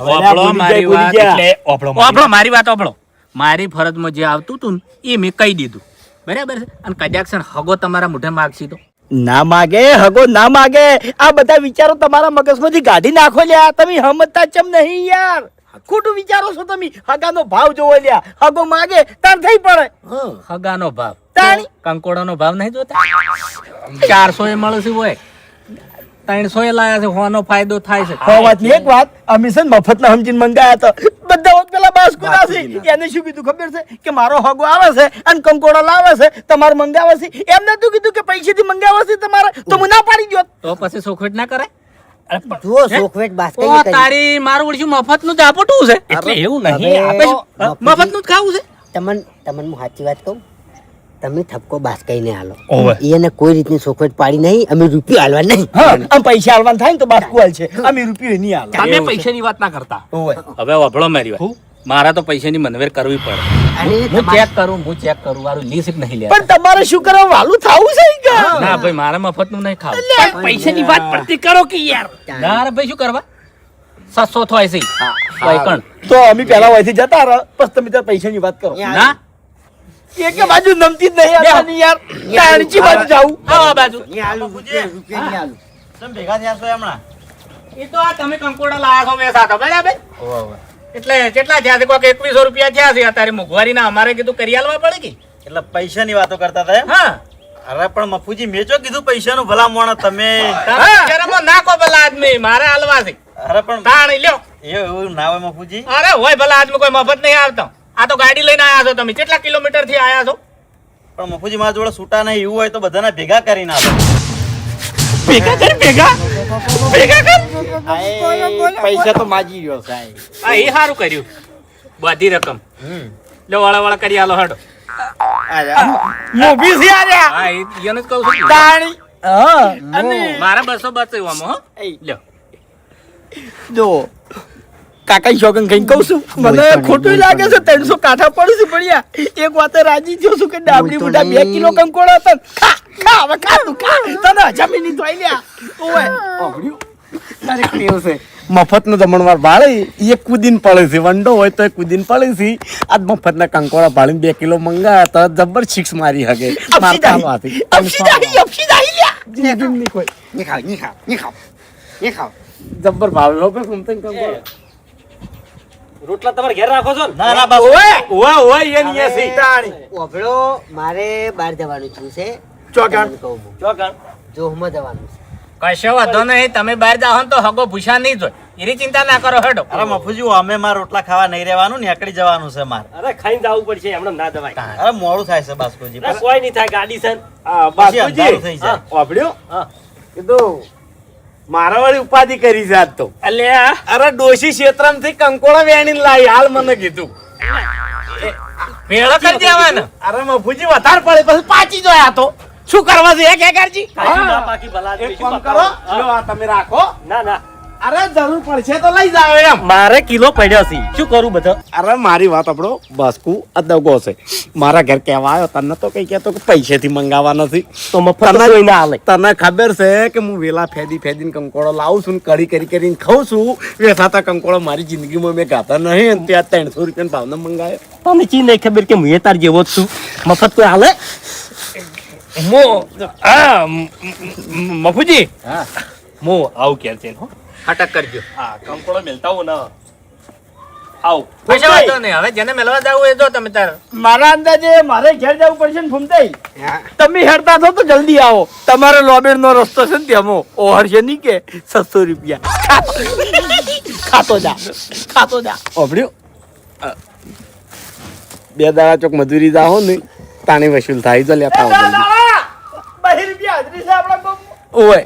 Speaker 5: હોભળો મારી વાત એટલે હોભળો મારી વાત હોભળો મારી ફરજમાં જે આવતું તું ને એ મેં કહી દીધું બરાબર છે અને કદાચ છે ને હગો તમારા મોઢે માગશી તો
Speaker 2: ના માગે હગો ના માગે આ બધા વિચારો તમારા મગજમાંથી કાઢી નાખો લ્યા તમે સમજતા ચમ નહીં યાર ખોટું વિચારો છો તમે હગાનો ભાવ જોવો લ્યા હગો માગે તાર થઈ પડે
Speaker 5: હગાનો ભાવ
Speaker 2: તાણી
Speaker 5: કંકોડાનો ભાવ નહીં જોતા 400 એ મળે છે હોય 300 એ લાયા છે હોનો ફાયદો થાય છે
Speaker 2: હોવાથી એક વાત અમે છે ને મફતના સમજીને મંગાયા તો બધા વખત પેલા બાસ્કુદા છે એને શું કીધું ખબર છે કે મારો હગો આવે છે અને કંકોડો લાવે છે તમારે મંગાવે છે એમ નતું કીધું કે પૈસેથી મંગાવે છે તમારે તો હું ના પાડી ગયો
Speaker 5: તો પછી સોખવેટ ના કરાય
Speaker 4: જુઓ સોખવેટ
Speaker 5: તો
Speaker 4: બાસ્કેટ કરી
Speaker 5: તારી મારું ઓળશું મફત નું જ આપોટું છે
Speaker 3: એટલે એવું નહીં
Speaker 5: આપે મફત નું જ ખાવું છે
Speaker 4: તમને હું સાચી વાત કહું તમે થપકો બાસ્કાઈને હાલો
Speaker 3: ઓવે.
Speaker 4: એને કોઈ રીતની સોખવેટ પાડી નહીં અમે રૂપિયો હાલવા નહીં
Speaker 2: હા આમ પૈસા હાલવાના થાય ને તો બાસ્કુ હાલ છે અમે રૂપિયો નહીં હાલ
Speaker 3: તમે પૈસાની વાત ના કરતા
Speaker 5: હવે વભળો મારી વાત મારા તો પૈસાની મનવેર કરવી પડે
Speaker 4: અને
Speaker 5: હું ચેક કરું વારું લીસ નહીં લે
Speaker 2: પણ તમારે શું કરવા વાલું થાવું છે ઈ કા?
Speaker 5: ના ભાઈ મારા મફત નું નહીં ખાવું
Speaker 3: પણ પૈસાની વાત પડતી કરો કે યાર
Speaker 5: ના રે ભાઈ શું કરવા 700 થાય છે કોઈ કણ
Speaker 2: તો અમે પેલા વયથી જતા રહો પછી તમે ત્યાં પૈસાની વાત કરો
Speaker 5: ના
Speaker 2: એક બાજુ નમતી જ નહીં આવવાની યાર તાણચી બાજુ જાવું
Speaker 5: આ બાજુ
Speaker 6: તમે ભેગા થયા છો હમણાં
Speaker 5: એ તો આ તમે કંકોડા લાયા છો વેસા તો બરાબર એટલે કેટલા થયા છે કોક 2100 રૂપિયા થયા છે અત્યારે મોંઘવારી ના અમારે કીધું કરી આલવા પડે કે
Speaker 6: એટલે પૈસાની વાતો કરતા હતા એમ
Speaker 5: હા
Speaker 6: અરે પણ મફુજી મેં જો કીધું પૈસાનું ભલા મોણ તમે
Speaker 5: તમે શરમો નાખો ભલા આદમી મારે હાલવા છે
Speaker 6: અરે પણ
Speaker 5: તાણી લ્યો
Speaker 6: એવું ના હોય મફુજી
Speaker 5: અરે હોય ભલા આદમી કોઈ મફત નહીં આવતો આ તો ગાડી લઈને આયા છો તમે કેટલા કિલોમીટર થી આયા છો
Speaker 6: પણ મફુજી મારા જોડે છૂટા નહીં એવું હોય તો બધાને ભેગા કરીને આપો
Speaker 7: પૈસા તો માજી રહ્યો સાહેબ
Speaker 5: આ એ સારું કર્યું બધી રકમ લો વાળા કરી આલો હડો
Speaker 2: મોભી છે આર્યા
Speaker 5: હા એને જ કહું છું
Speaker 2: તાણી હા
Speaker 5: મારા 200 બચાવવામાં હો લ્યો
Speaker 2: જો કાકા શોગન કઈ કહું છું મને ખોટું લાગે છે 300 કાઠા પડે છે પડ્યા એક વાતે રાજી થયો છું કે ડાબડી બુઢા 2 કિલો કંકોડા હતા ખા ખા હવે ખા તું ખા તને જમીની તો આઈ લ્યા ઓય
Speaker 7: તારે કેવું છે મફત નો જમણવાર ભાળે એ કુદીન પડે છે વંડો હોય તો કુદીન પડે છે આજ મફત ના કંકોડા ભાળીને 2 કિલો મંગા તો જબર સિક્સ મારી હગે જબર ભાવ લો પે કંકોડા
Speaker 1: રોટલા તમારે ઘેર રાખો છો ને?
Speaker 6: ના ના બસ
Speaker 7: ઓય ઓય એ નિયા છે તાણી
Speaker 4: ઓભળો મારે બહાર જવાનું થયું છે
Speaker 2: ચોગાન.
Speaker 4: તમને કહું હું.
Speaker 1: ચોકણ.
Speaker 4: જોહમાં જવાનું છે
Speaker 5: કશો વાંધો નહીં તમે બહાર જાઓ ને તો હગો ભૂસા નહીં જોય એની ચિંતા ના કરો હેડો
Speaker 6: અરે મફુજી અમે મારા રોટલા ખાવા નહીં રહેવાનું નીકળી જવાનું છે મારે
Speaker 1: અરે ખાઈને જવું પડશે એમને ના દવાય
Speaker 6: અરે મોડું થાય છે બાસ્કોજી
Speaker 1: અરે કોઈ નહીં થાય ગાડી છે ને.
Speaker 6: પછી અંધારું થઈ જાય
Speaker 7: વાપડ્યો
Speaker 1: હા.
Speaker 7: કીધું મારા વાળી ઉપાધિ કરી છે આજ તો
Speaker 3: અલ્યા
Speaker 7: અરે ડોશી ક્ષેત્રમ થી કંકોડા વેણીને લાવી હાલ મને કીધું
Speaker 5: ભેળો કરી દેવાના
Speaker 7: અરે મફુજી વધારે પડે પછી પાછી જોયા તો શું કરવા છે એક એકારજી
Speaker 1: કાચી ના પાકી ભલા આદમી
Speaker 7: એક
Speaker 1: શું
Speaker 7: કામ
Speaker 1: પાકવા?
Speaker 7: કરો લો આ તમે રાખો
Speaker 1: ના ના
Speaker 7: અરે જરૂર પડશે તો લઈ જાવ એમ
Speaker 1: મારે કિલો પડ્યો છે શું કરું બધા
Speaker 7: અરે મારી વાત આપણો બાસ્કુ અદગો છે મારા ઘર કહેવા આવ્યો તને તો કઈ કહેતો કે પૈસેથી મંગાવવા નથી
Speaker 1: તો મફત કોઈ ના હાલે
Speaker 7: તને ખબર છે કે હું વેલા ફેદીને કંકોડો લાવું છું ને કરીને ખાઉં છું વેસાતા કંકોડો મારી જિંદગીમાં મેં ગાતા નહીં અને ત્યાં 300 રૂપિયાના ભાવનો મંગાવ્યો
Speaker 1: તમને ચી નહીં ખબર કે હું એ તાર જેવો જ છું મફત કોઈ હાલે
Speaker 3: મો મફુજી મો આવું કે છે હો
Speaker 5: અટક કરજો
Speaker 3: હા કંકોડો મેલતા હો ના આવ
Speaker 5: કશો વાંધો નહીં હવે જેને મેળવા જવું એ જો તમે તાર
Speaker 2: મારા અંદાજે મારે ઘેર જવું પડશે ને ફૂમતાઈ તમે હેરતા થો તો જલ્દી આવો તમારો લોબેડ નો રસ્તો છે ને ત્યાં ઓહર છે નહીં કે 700 રૂપિયા ખાતો જા
Speaker 7: ઓભળ્યો 2 દાડા ચોક મજૂરી જાઓ ને તાણી વસૂલ થાય તો લેતા આવો જલ્દી.
Speaker 2: 2 રૂપિયા હાજરી છે આપણા ગામમાં.
Speaker 7: ઓય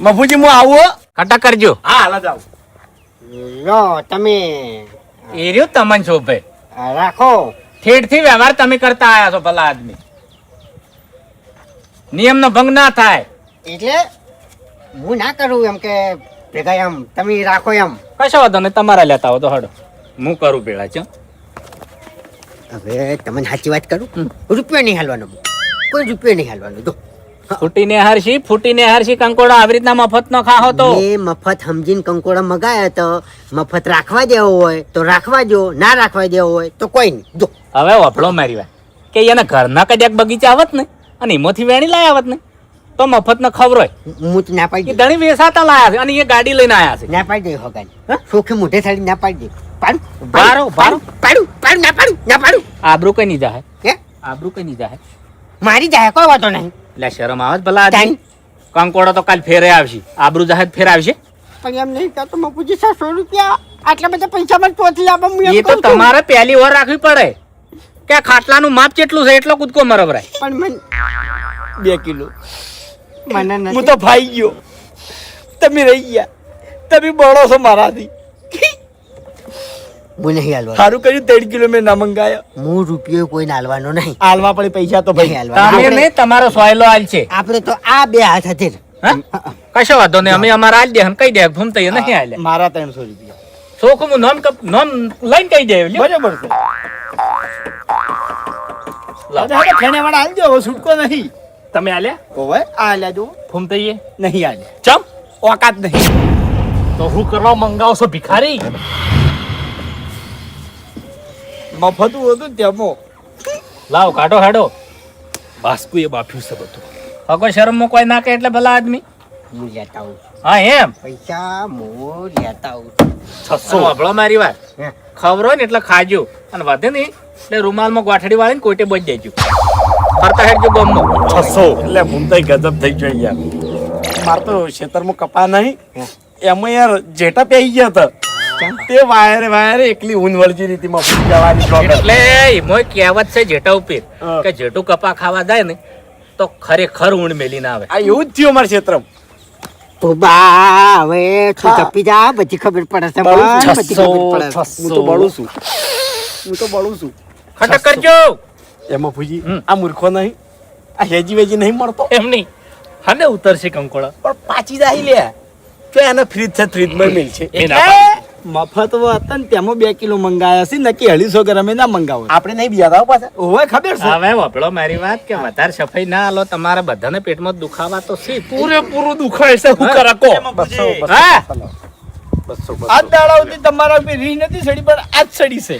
Speaker 7: મફુજી હું આવું હો.
Speaker 5: અટક કરજો
Speaker 7: હા હાલ જાવ
Speaker 4: લો તમે
Speaker 5: એ રહ્યું તમને શોભે.
Speaker 4: રાખો.
Speaker 5: ઠેઠથી વ્યવહાર તમે કરતા આયા છો ભલા આદમી. નિયમનો ભંગ ના થાય.
Speaker 4: એટલે હું ના કરું એમ કે ભેગા એમ તમે રાખો એમ.
Speaker 5: કશો વાંધો નહીં, તમારા લેતા હો તો હડો, હું કરું પેલા છે.
Speaker 4: હવે તમને સાચી વાત કરું, રૂપિયો નહીં હાલવાનો, કોઈ રૂપિયો નહીં હાલવાનો. જો
Speaker 5: ફૂટીને હારશી કંકોડો આવી રીતના મફત નો ખાહો તો
Speaker 4: એ મફત સમજીને કંકોડા મગાયા તો મફત રાખવા દેવો હોય તો રાખવા દો, ના રાખવા દેવો હોય તો કોઈ નહીં. જો
Speaker 5: હવે વફળો મારી વાત કે એને ઘરના કદાચ બગીચા આવત ને અને એમાંથી વેણી લાયા આવત ને તો મફત ન ખવરોય.
Speaker 4: હું તો ના
Speaker 5: એ
Speaker 4: પાડી દઉં.
Speaker 5: ધણી વેસાતા લાયા છે અને એ ગાડી લઈને આયા છે.
Speaker 4: ના પાડી દે હોગાની સોખી મોઢે સાડી ના પાડી દે. પાડું
Speaker 5: બારો, બારો.
Speaker 4: પાડું પાડું ના પાડું ના પાડું.
Speaker 5: આબરૂ કઈ નહીં જાહે,
Speaker 4: હે
Speaker 5: આબરૂ કઈ નહીં જાહે.
Speaker 4: મારી જાય કોઈ વાતો નહીં.
Speaker 5: એટલે શરમ આવે છે ભલા આદમી? કંકોડો તો કાલ ફેરે આવશે, આબરૂ જાહે તો ફેર આવશે.
Speaker 4: પણ એમ નહીં તો મપુજી 700 રૂપિયા આટલા બધા પૈસામાં ચોથી આપો. હું એમ
Speaker 5: એ તો
Speaker 4: કહું છું.
Speaker 5: તમારે પહેલી વાર રાખવી પડે કે ખાટલાનું માપ કેટલું છે એટલો કૂદકો મરવરાય.
Speaker 4: પણ મને
Speaker 2: 2 કિલો
Speaker 4: મને
Speaker 2: હું
Speaker 4: નથી.
Speaker 2: તો ફાઈ ગયો, તમે રહી ગયા, તમે બળો છો મારાથી.
Speaker 4: હું નહીં હાલવાનો.
Speaker 2: સારું કર્યું 3 કિલો મેં ના મંગાયા.
Speaker 4: હું રૂપિયો કોઈ હાલવાનો નહીં.
Speaker 2: હાલવા પડે પૈસા તો
Speaker 4: નહીં
Speaker 2: ભાઈ.
Speaker 4: હાલવાનો.
Speaker 5: તમે
Speaker 4: આપણે-
Speaker 5: નહીં, તમારો સોયલો હાલ છે.
Speaker 4: આપણે તો આ બે હાથ હથે જ.
Speaker 5: હા? કશો વાંધો નહીં, અમે અમારા હાલ દે કહી દે ભૂમતા નહીં હાલે.
Speaker 2: મારા 300 રૂપિયા
Speaker 5: શોખ હું નોમ લઈને કહી દે.
Speaker 2: બરાબર છે. ફેણેવાળા હાલજો, હવે છૂટકો નહીં.
Speaker 5: તમે હાલ્યા
Speaker 2: ઓવે આ લેજો.
Speaker 5: ભૂમતાઈએ
Speaker 2: નહીં આલે,
Speaker 5: ચમ
Speaker 2: ઓકાત નહીં.
Speaker 5: તો હું કરવા મંગાવો છો ભિખારી?
Speaker 2: મફતું હતું તેમાં
Speaker 5: લાવ કાઢો હાડો.
Speaker 3: બાસ્કુ એ બાફ્યું છે બધું.
Speaker 5: અગો શરમ માં કોઈ નાખે એટલે ભલા આદમી.
Speaker 4: હું લેતા આવું છું.
Speaker 5: હા એમ
Speaker 4: પૈસા હું લેતા આવું છું.
Speaker 5: 600 વાપરો મારી વાત.
Speaker 4: હે.
Speaker 5: ખવરો ને એટલે ખાજો અને વધે નહીં એટલે રૂમાલમાં ગોઠડી વાળીને કોઈટે બોજ દેજો. ફરતા હેડજો ગામમાં.
Speaker 7: 600 એટલે ભૂમતાઈ ગજબ થઈ ગયો યાર. માર તો ખેતરમાં કપા નહીં, એમાં યાર જેટા પેઈ ગયા હતા. તે વાયરે એકલી ઊન વળજી રીતિમાં ફૂટી જવાની શોખ હતી.
Speaker 5: એટલે એમાંય કહેવત છે જેટા ઉપર કે જેટું કપા ખાવા જાય ને તો ખરેખર ઊંડ મેલી ના આવે.
Speaker 7: આ એવું જ થયું અમારા ક્ષેત્રમાં.
Speaker 4: તો બા હવે તું ચપી જા, બધી ખબર પડે છે.
Speaker 7: બળું
Speaker 4: બા,
Speaker 7: છું.
Speaker 4: બધી ખબર પડે છે.
Speaker 7: હું તો બળું છું,
Speaker 5: ખટક કરજો.
Speaker 7: એમાં ફૂજી આ મૂર્ખો નહીં, આ હેજી વેજી નહીં મળતો
Speaker 5: એમ નહીં હને ઉતરશે કંકોડા.
Speaker 7: પણ પાછી જાય લે કે એને ફ્રીજ છે, ફ્રીજમાં મિલ છે.
Speaker 2: મફત હતા ને તેમાં 2 કિલો મંગાયા છે, નક્કી 250 ગ્રામ ના મંગાવો.
Speaker 7: આપણે નહીં બીજા પાછા.
Speaker 2: ઓવે ખબર છે.
Speaker 5: હવે વપડો મારી વાત કે વધારે સફાઈ ના હાલો, તમારા બધાને પેટમાં દુખાવા તો છે.
Speaker 3: પૂરેપૂરું દુખાય છે, હું કરા કો?
Speaker 5: હા
Speaker 2: આજ દાડા સુધી તમારા ઉપર રી નથી સડી, પણ આજ સડી છે.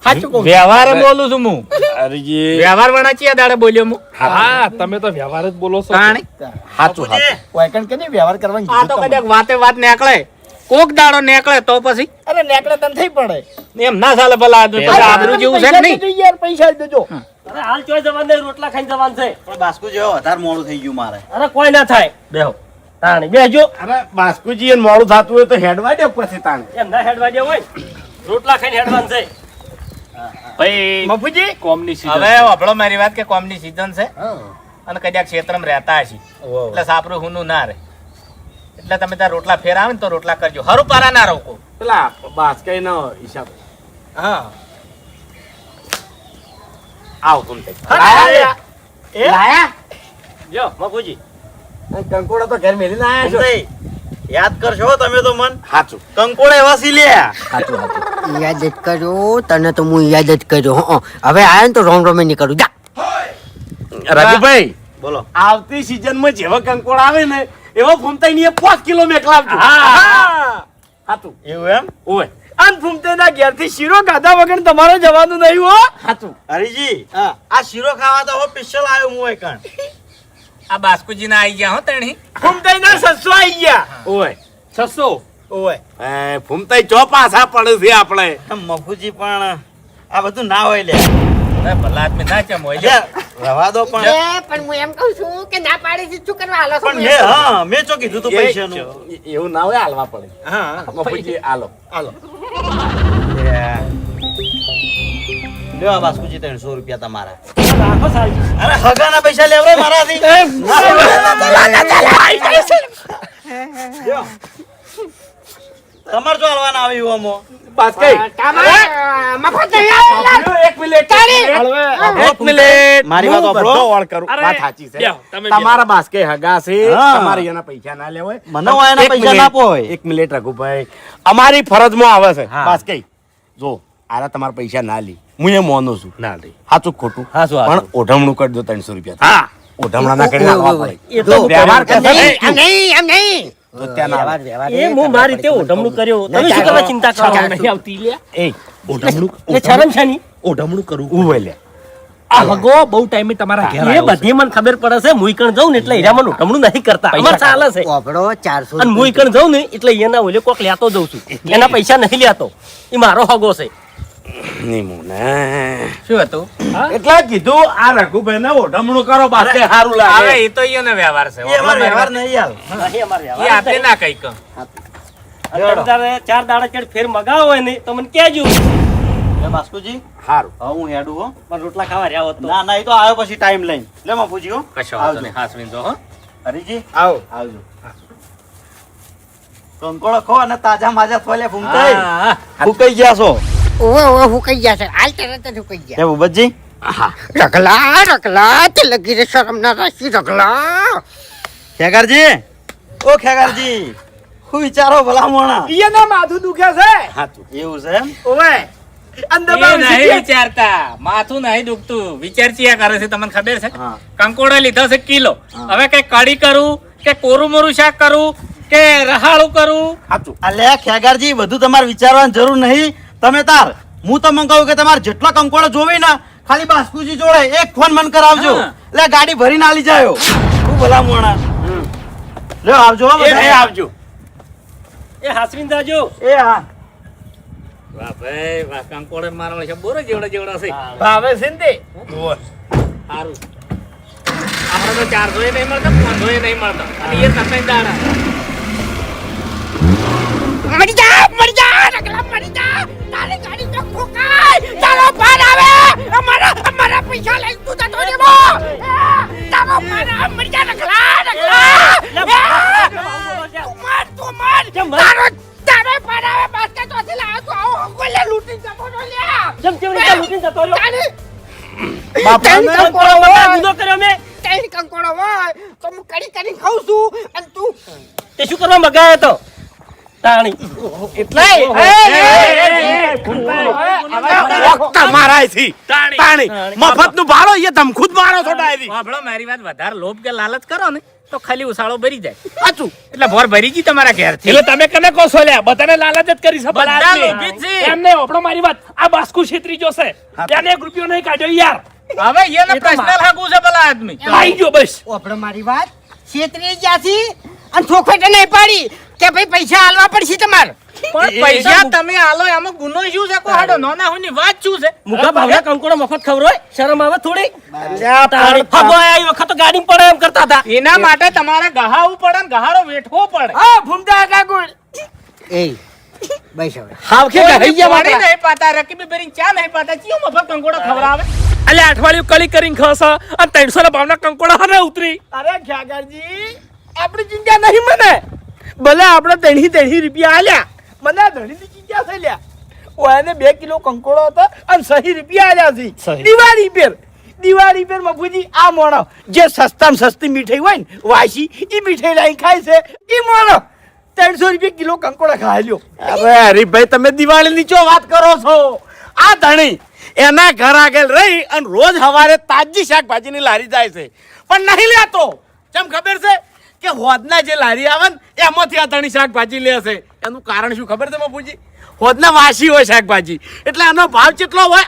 Speaker 2: સાચું કહું છું.
Speaker 5: વ્યવહાર બોલું છું હું.
Speaker 7: અરેજી
Speaker 5: વ્યવહાર વણાચી આ દાડે બોલ્યો હું.
Speaker 3: હા, તમે તો વ્યવહાર જ બોલો છો.
Speaker 5: તાણી.
Speaker 7: સાચું
Speaker 2: વાયકણ કરીને વ્યવહાર કરવાની
Speaker 5: આ તો
Speaker 2: કીધું
Speaker 5: કદાચ વાતે વાત નીકળે, કોક દાડો નીકળે તો પછી
Speaker 2: તમને. અરે નેકળે તને થઈ પડે.
Speaker 5: એમ ના ચાલે ભલા આદમી. પછી આબરૂ જેવું છે કે નહીં?
Speaker 2: પૈસા યાર, પૈસા જ દેજો.
Speaker 1: અરે હાલ ચોય જવાનું નહીં, રોટલા ખાઈને જવાનું છે.
Speaker 6: પણ બાસ્કુ જેવો વધારે મોડું થઈ ગયું મારે.
Speaker 1: અરે કોઈ ના થાય, બેહો તાણી બેહજો.
Speaker 7: અરે બાસ્કુજી એને મોડું થતું હોય તો હેડવા દે પછી તાણે.
Speaker 1: એમ ના હેડવા દે હોય, રોટલા ખાઈને હેડવાનું છે.
Speaker 5: ભાઈ
Speaker 2: મફુજી
Speaker 3: કોમની season.
Speaker 5: હવે વપડો મારી વાત કે કોમની સીઝન છે અને કદાચ ક્ષેત્રમાં રહેતા હશે એટલે સાપરું હુનું ના રહે. એટલે તમે ત્યાં રોટલા ફેર આવે ને તો રોટલા કરજો, હરું પારા ના રોકો.
Speaker 7: પેલા બાસ્કાઈ નો હિસાબ
Speaker 5: હા
Speaker 7: આવ તું
Speaker 2: લાયા?
Speaker 4: લાયા?
Speaker 1: જો મફુજી
Speaker 7: કંકોડા તો ઘર મેલીને આયા છો.
Speaker 6: ભૂમતાઈ, યાદ કરશો તમે તો મન
Speaker 7: સાચું
Speaker 6: કંકોડા એવા સી લ્યા.
Speaker 4: યાદ જ કર્યો તને તો હું યાદ જ કર્યો. હં. હવે આયા ને તો રોમ રોમે નહીં કરું. જા.
Speaker 7: રાજુભાઈ
Speaker 6: બોલો.
Speaker 7: આવતી સીઝન માં જેવા કંકોડા આવે ને એવા ફૂમતાઈ ની 5 કિલો મેકલાવજો.
Speaker 2: હા.
Speaker 7: સાચું
Speaker 6: એવું એમ?
Speaker 7: ઓય
Speaker 2: અન ફૂમતેના ઘેરથી શીરો ખાધા વગર તમારે જવાનું નહીં હો.
Speaker 7: સાચું.
Speaker 6: હરીજી,
Speaker 2: હા.
Speaker 6: આ શીરો ખાવા તો સ્પેશિયલ આવ્યો હું એકણ.
Speaker 5: આ બાસ્કુજી ના આવી ગયા હો તેણી.
Speaker 2: ફૂમતેના 600 આઈ ગયા.
Speaker 7: ઓય
Speaker 3: 600.
Speaker 2: ઓય
Speaker 7: એ ફૂમતાઈ ચો પાછા પડે છે આપણે.
Speaker 6: મફુજી પણ આ બધું ના હોય લે.
Speaker 5: અરે ભલા આદમી ના ચમ હોય લે.
Speaker 6: રવા દો પણ.
Speaker 4: પણ હું એમ કહું છું કે ના પાડી છે, શું કરવા હાલો છો?
Speaker 6: પણ મેં ચો કીધું તું પૈસાનું.
Speaker 7: એવું ના હોય હાલવા પડે.
Speaker 6: હા.
Speaker 7: મફુજી હાલો.
Speaker 6: લ્યો આ બાસ્કુજી 300 રૂપિયા તમારા.
Speaker 1: રાખો સાહેબ.
Speaker 6: અરે હગાના પૈસા લેવડે મારાથી. લ્યો. તમારે જો હાલવાના આવ્યું આમાં
Speaker 7: બસ કઈ
Speaker 4: મફત નહીં આવે.
Speaker 7: એક મિનિટ
Speaker 4: તાળી.
Speaker 7: એક મિનિટ
Speaker 6: મારી વાત
Speaker 7: હું
Speaker 6: સાંભળો.
Speaker 7: બધો ઓળ કરું.
Speaker 3: અરે,
Speaker 7: વાત સાચી છે
Speaker 3: બેહો, તમે બેહો.
Speaker 7: તમારા બાસ્કે હગા છે
Speaker 6: હા.
Speaker 7: તમારે એના પૈસા ના લેવાય
Speaker 6: મને હોય એના
Speaker 7: એક
Speaker 6: પૈસા
Speaker 7: મિનિટ,
Speaker 6: ના પોય.
Speaker 7: એક મિનિટ રઘુભાઈ અમારી ફરજમાં આવે છે
Speaker 1: હા.
Speaker 7: બસ કઈ જો આરા તમારા પૈસા ના લી હું એ માનું છું
Speaker 3: ના લે
Speaker 7: સાચું ખોટું
Speaker 1: હાચું,
Speaker 7: પણ
Speaker 1: હાચું.
Speaker 7: ઓઢમણું કરી દો 300 રૂપિયા
Speaker 3: હા
Speaker 7: ઓઢમણા ના કરીને હાલવા પડે
Speaker 1: એ તો હું
Speaker 7: વ્યવહાર
Speaker 1: કર્યો.
Speaker 7: કરશે
Speaker 4: નહીં, એમ નહીં, એમ નહીં.
Speaker 7: તો ત્યાં ના આવે.
Speaker 1: એ હું મારી રીતે ઓઢમણું કર્યો તમે શું કરવા ચિંતા કરો
Speaker 3: નહીં આવતી લે
Speaker 7: એ
Speaker 1: એટલે શરમ છે ની
Speaker 3: ઓઢમણું કરું
Speaker 7: ઉભો લે
Speaker 3: આ હગો બહુ ટાઈમે તમારા ઘેર
Speaker 1: એ
Speaker 3: આવ્યો છે.
Speaker 1: બધી મને ખબર પડે છે હું ઈકણ જાઉં ને એટલે હીરા મને ઓઢમણું નહીં કરતા અમારે ચાલે છે
Speaker 4: વાપરો 400
Speaker 1: અને હું ઈકણ જાઉં ને એટલે એના ઓલે કોક લેતો જઉં છું એના પૈસા નહીં લેતો એ મારો હગો છે
Speaker 7: નહીં મુને
Speaker 5: શું હતું
Speaker 7: એટલે કીધું આ રઘુભાઈ ને ઓઢમણું કરો બાસ્કે સારું લાગે
Speaker 5: હવે એ તો એનો વ્યવહાર છે
Speaker 6: એ અમારો વ્યવહાર નહીં હાલ
Speaker 1: નહીં અમારે
Speaker 5: એ આપણે ના કઈ કહો.
Speaker 1: અને તમે તારે 4 દાડા ચેડ ફેર મગાવો હોય ને તો મને કહેજો
Speaker 6: લે બાસ્કુજી
Speaker 7: સારું
Speaker 6: હવે હું હેડું હો
Speaker 1: પણ રોટલા ખાવા રહ્યા હોત તો
Speaker 6: ના ના એ તો આવ્યો પછી ટાઈમ લઈને લે બાપુજી હો
Speaker 5: કશો વાંધો નહીં, હાસવીને જો, હો.
Speaker 6: હરીજી
Speaker 7: આવો
Speaker 6: આવજો કંકોળો ખો અને તાજા માજા થોલે ફૂમતાઈ
Speaker 5: હા, હા.
Speaker 6: ફૂકાઈ ગયા છો
Speaker 4: ઓવે ઓવે હુકાઈ ગયા છે હાલ તરત જ હુકાઈ ગયા
Speaker 6: એ ભૂપતજી
Speaker 4: રગલા રગલા તે લગી રે શરમ ના રાખી રગલા
Speaker 6: ખેગારજી ઓ ખેગારજી હું વિચારો ભલા મોણા
Speaker 2: એને માથું દુખે છે
Speaker 7: સાચું
Speaker 6: એવું છે એમ
Speaker 2: ઓવે અંદર
Speaker 5: એ
Speaker 2: બાર
Speaker 5: નહીં
Speaker 2: શીખે.
Speaker 5: વિચારતા માથું નહીં દુખતું વિચાર ચિયા કરે છે તમને ખબર છે
Speaker 6: હા.
Speaker 5: કંકોડો લીધો છે કિલો હવે કઈ કઢી કરું કે કોરું મોરું શાક કરું કે રહાળું કરું
Speaker 7: સાચું
Speaker 6: અલ્યા ખેગારજી બધું તમારે વિચારવાની જરૂર નહીં તમે તાર હું તો મંગાવું કે તમારે જેટલા કંકોડો જોવી ને ખાલી બાસ્કુજી જોડે એક ફોન મન કરાવજો
Speaker 5: હા.
Speaker 6: એટલે ગાડી ભરીને આલી જાયો હું ભલા મોણા લ્યો આવજો હો બધા.
Speaker 7: એ આવજો
Speaker 1: એ હાસવીન જાજો
Speaker 6: એ હા
Speaker 5: વાહ ભાઈ વાહ કંકોડો મારવાનો છે બોરો જેવડો જેવડો છે
Speaker 2: ભાવે છે ને તે
Speaker 5: સારું આપણે તો 400 નહીં મળતા 500 નહીં મળતા અને એ તને દાડા
Speaker 4: મરી જા રગલા મરી જા તારી ગાડી તો ફૂકાય તારો પાર આવે અમારા પૈસા લઈ તું જતો રે બો તારો પાર આવે મરી જા રગલા તું માર તારો પાર આવે બાસ્કેટ ઓથી લાવ તો આવો ગોલે લૂટી જતો લ્યા
Speaker 1: જેમ કેવી રીતે લૂટીને જતો રહ્યો
Speaker 4: તારી
Speaker 1: બાપાને કંકોડો બધા જુદો કર્યો મેં
Speaker 4: તેલ કંકોડો હોય તો હું કરી ખાઉં છું અને તું
Speaker 1: તે શું કરવા મગાયો તો તાણી
Speaker 7: તમારા થી તાણી મફત નું ભાડો એ ધમખુદ મારો છો ડાયરી
Speaker 5: આપણો મારી વાત વધારે લોભ કે લાલચ કરો ને તો ખાલી ઉસાળો ભરી જાય
Speaker 7: સાચું
Speaker 5: એટલે ભોર ભરી ગઈ તમારા ઘેર
Speaker 3: એટલે તમે કને કહો છો લ્યા બધાને લાલચ જ કરી છે
Speaker 5: બધા
Speaker 3: આદમી.
Speaker 5: લોભી જ છે.
Speaker 3: એમ નહીં આપણો મારી વાત આ બાસ્કુ છેતરી જોશે ત્યાં 1 રૂપિયો નહીં કાઢ્યો યાર
Speaker 5: હવે એને પર્સનલ હાગું છે પેલા આદમી
Speaker 3: આવી ગયો બસ
Speaker 4: ઓપડો મારી વાત છેતરી જ્યાંથી અને ચોખવટ નહીં પાડી કે ભાઈ પૈસા આલવા પડશે તમારે
Speaker 5: પણ પૈસા તમે આલો એમાં ગુનો શું છે કોહાડો નાના હોની વાત શું છે
Speaker 1: મુકા ભાવના કંકોડો મફત ખવરોય શરમ આવે થોડી તાણી ફગો આયા એ વખત તો ગાડી પડે એમ કરતા હતા
Speaker 5: એના માટે તમારે ગહાવું પડે ને ગહારો વેઠવો પડે
Speaker 2: હા ફૂમતા કાકુ
Speaker 4: એ બસ હવે
Speaker 2: હાવ કે ગઈ ગયા
Speaker 5: પાણી
Speaker 2: બાપા
Speaker 5: નહીં પાતા રકીબી ભરીને ચા નહીં પાતા ચિયો મફત કંકોડો ખવડાવે
Speaker 3: એટલે અઠવાડિયું કળી કરીને ખસ અને 300 ના ભાવના કંકોડા હને ઉતરી
Speaker 2: અરે ખ્યાગારજી આપણી ચિંતા નહીં મને ભલે આપણે 3 રૂપિયા આલ્યા મને આ ધણીની ચિંતા થઈ લ્યા ઓને 2 કિલો કંકોડો હતો અને સહી રૂપિયા આલ્યા છે
Speaker 3: સહી.
Speaker 2: દિવાળી પર મફુજી આ મોણો જે સસ્તામાં સસ્તી મીઠાઈ હોય ને વાસી ઈ મીઠાઈ લાઈ ખાય છે ઈ મોણો 300 રૂપિયા કિલો કંકોડા ખાઈ લ્યો
Speaker 7: અરે હરીભાઈ તમે દિવાળી ની ચો વાત કરો છો આ ધણી એના ઘર આગળ રહી અને રોજ સવારે તાજી શાકભાજીની લારી જાય છે પણ નહીં લેતો કેમ ખબર છે કે હોદના જે લારી આવે ને એમાંથી આ ધણી શાકભાજી લે છે એનું કારણ શું ખબર છે બાપુજી હોદના વાસી હોય શાકભાજી એટલે એનો ભાવ કેટલો હોય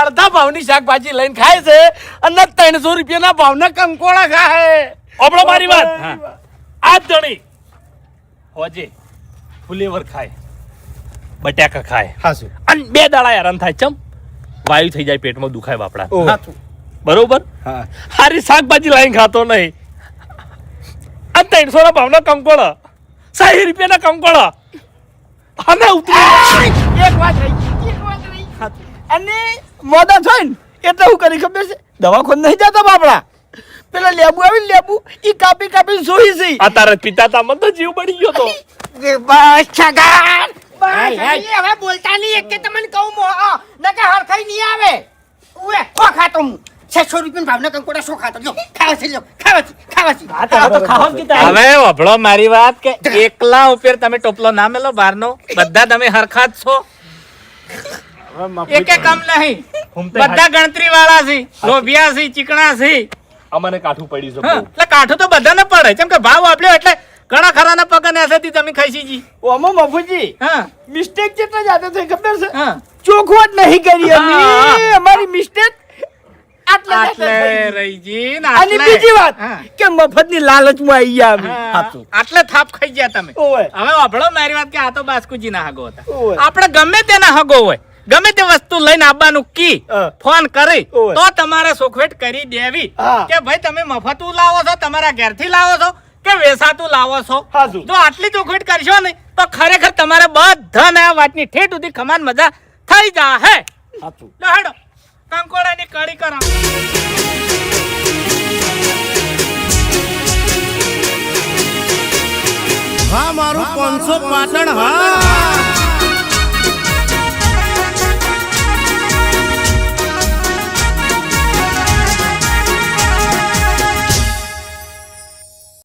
Speaker 7: અડધા ભાવની શાકભાજી લઈને ખાય છે અને 300 રૂપિયાના ભાવના કંકોડા ખાય
Speaker 3: આપણો મારી વાત આ જ ધણી હોજે ફુલેવર ખાય બટાકા ખાય
Speaker 2: હાસુ
Speaker 3: અને 2 દાડા હેરાન થાય ચમ વાયુ થઈ જાય પેટમાં દુખાય બાપડા
Speaker 2: ઓહ.
Speaker 3: બરોબર
Speaker 2: હા
Speaker 3: હારી શાકભાજી લાઈન ખાતો નહીં આ 300 ના ભાવના કંકોડા 60 રૂપિયાના કંકોડા અને ઉતરી
Speaker 2: એક વાત રહી અને મોદા થાય ને એટલે હું કરી ખબર છે દવાખાને નહીં જતો બાપડા પેલા લેબુ આવી ને લેબુ ઈ કાપી કાપી જોઈ છે
Speaker 3: આ તારા પિતા તા મને તો જીવ બળી ગયો તો
Speaker 4: બસ છગન બસ હવે બોલતા નહીં એક કે તમને કહું મો નકે હરખાઈ નહીં આવે ઉએ ખો ખાતો હું 600 રૂપિયા ભાવના કંકોડા શો ખાતો લ્યો ખાવા છે લ્યો ખાવા છે
Speaker 1: આ તો ખાવા જ કીધા.
Speaker 5: હવે વભળો મારી વાત કે એકલા ઉપર તમે ટોપલો ના મેલો બહારનો બધા તમે હરખા જ છો એકે કમ નહીં બધા ગણતરી વાળા છે લોભિયા છે ચીકણા છે
Speaker 3: અમને કાઠું પડી છે
Speaker 5: હા, એટલે કાઠું તો બધાને પડે કેમ કે ભાવ આપ્યો એટલે ઘણા ખરાના પગને હસેથી તમે ખાઈશી જી
Speaker 2: ઓમો મફુજી
Speaker 5: હા
Speaker 2: મિસ્ટેક કેટલા જાતે થઈ ખબર છે
Speaker 5: હા
Speaker 2: ચોખવટ નહીં કરી અમે
Speaker 5: હા.
Speaker 2: અમારી મિસ્ટેક આટલે
Speaker 5: આટલે રહીજી ને
Speaker 2: અને
Speaker 5: આટલે
Speaker 2: બીજી વાત
Speaker 5: હા.
Speaker 2: કે મફતની લાલચમાં આવી ગયા અમે
Speaker 5: હા, આટલે થાપ ખાઈ ગયા તમે
Speaker 2: ઓવે.
Speaker 5: હવે વાપરો મારી વાત કે આ તો બાસ્કુજી ના હગો હતા
Speaker 2: ઓવે.
Speaker 5: આપણે ગમે તેના હગો હોય ગમે તે વસ્તુ લઈને આવવાનું કી
Speaker 2: હા.
Speaker 5: ફોન કરી
Speaker 2: ઓવે.
Speaker 5: તો તમારે સોખવેટ કરી દેવી
Speaker 2: હા.
Speaker 5: કે ભાઈ તમે મફતું લાવો છો તમારા ઘેરથી લાવો છો કે વેસાતું લાવો છો
Speaker 2: હાચું.
Speaker 5: જો આટલી ચોખવેટ કરશો ને તો ખરેખર તમારે બધાને આ વાતની ઠેઠ સુધી ખમાન મજા થઈ જાહે લો હેડો કંકોડાની કઢી કરો
Speaker 6: હા મારું 500 પાટણ હા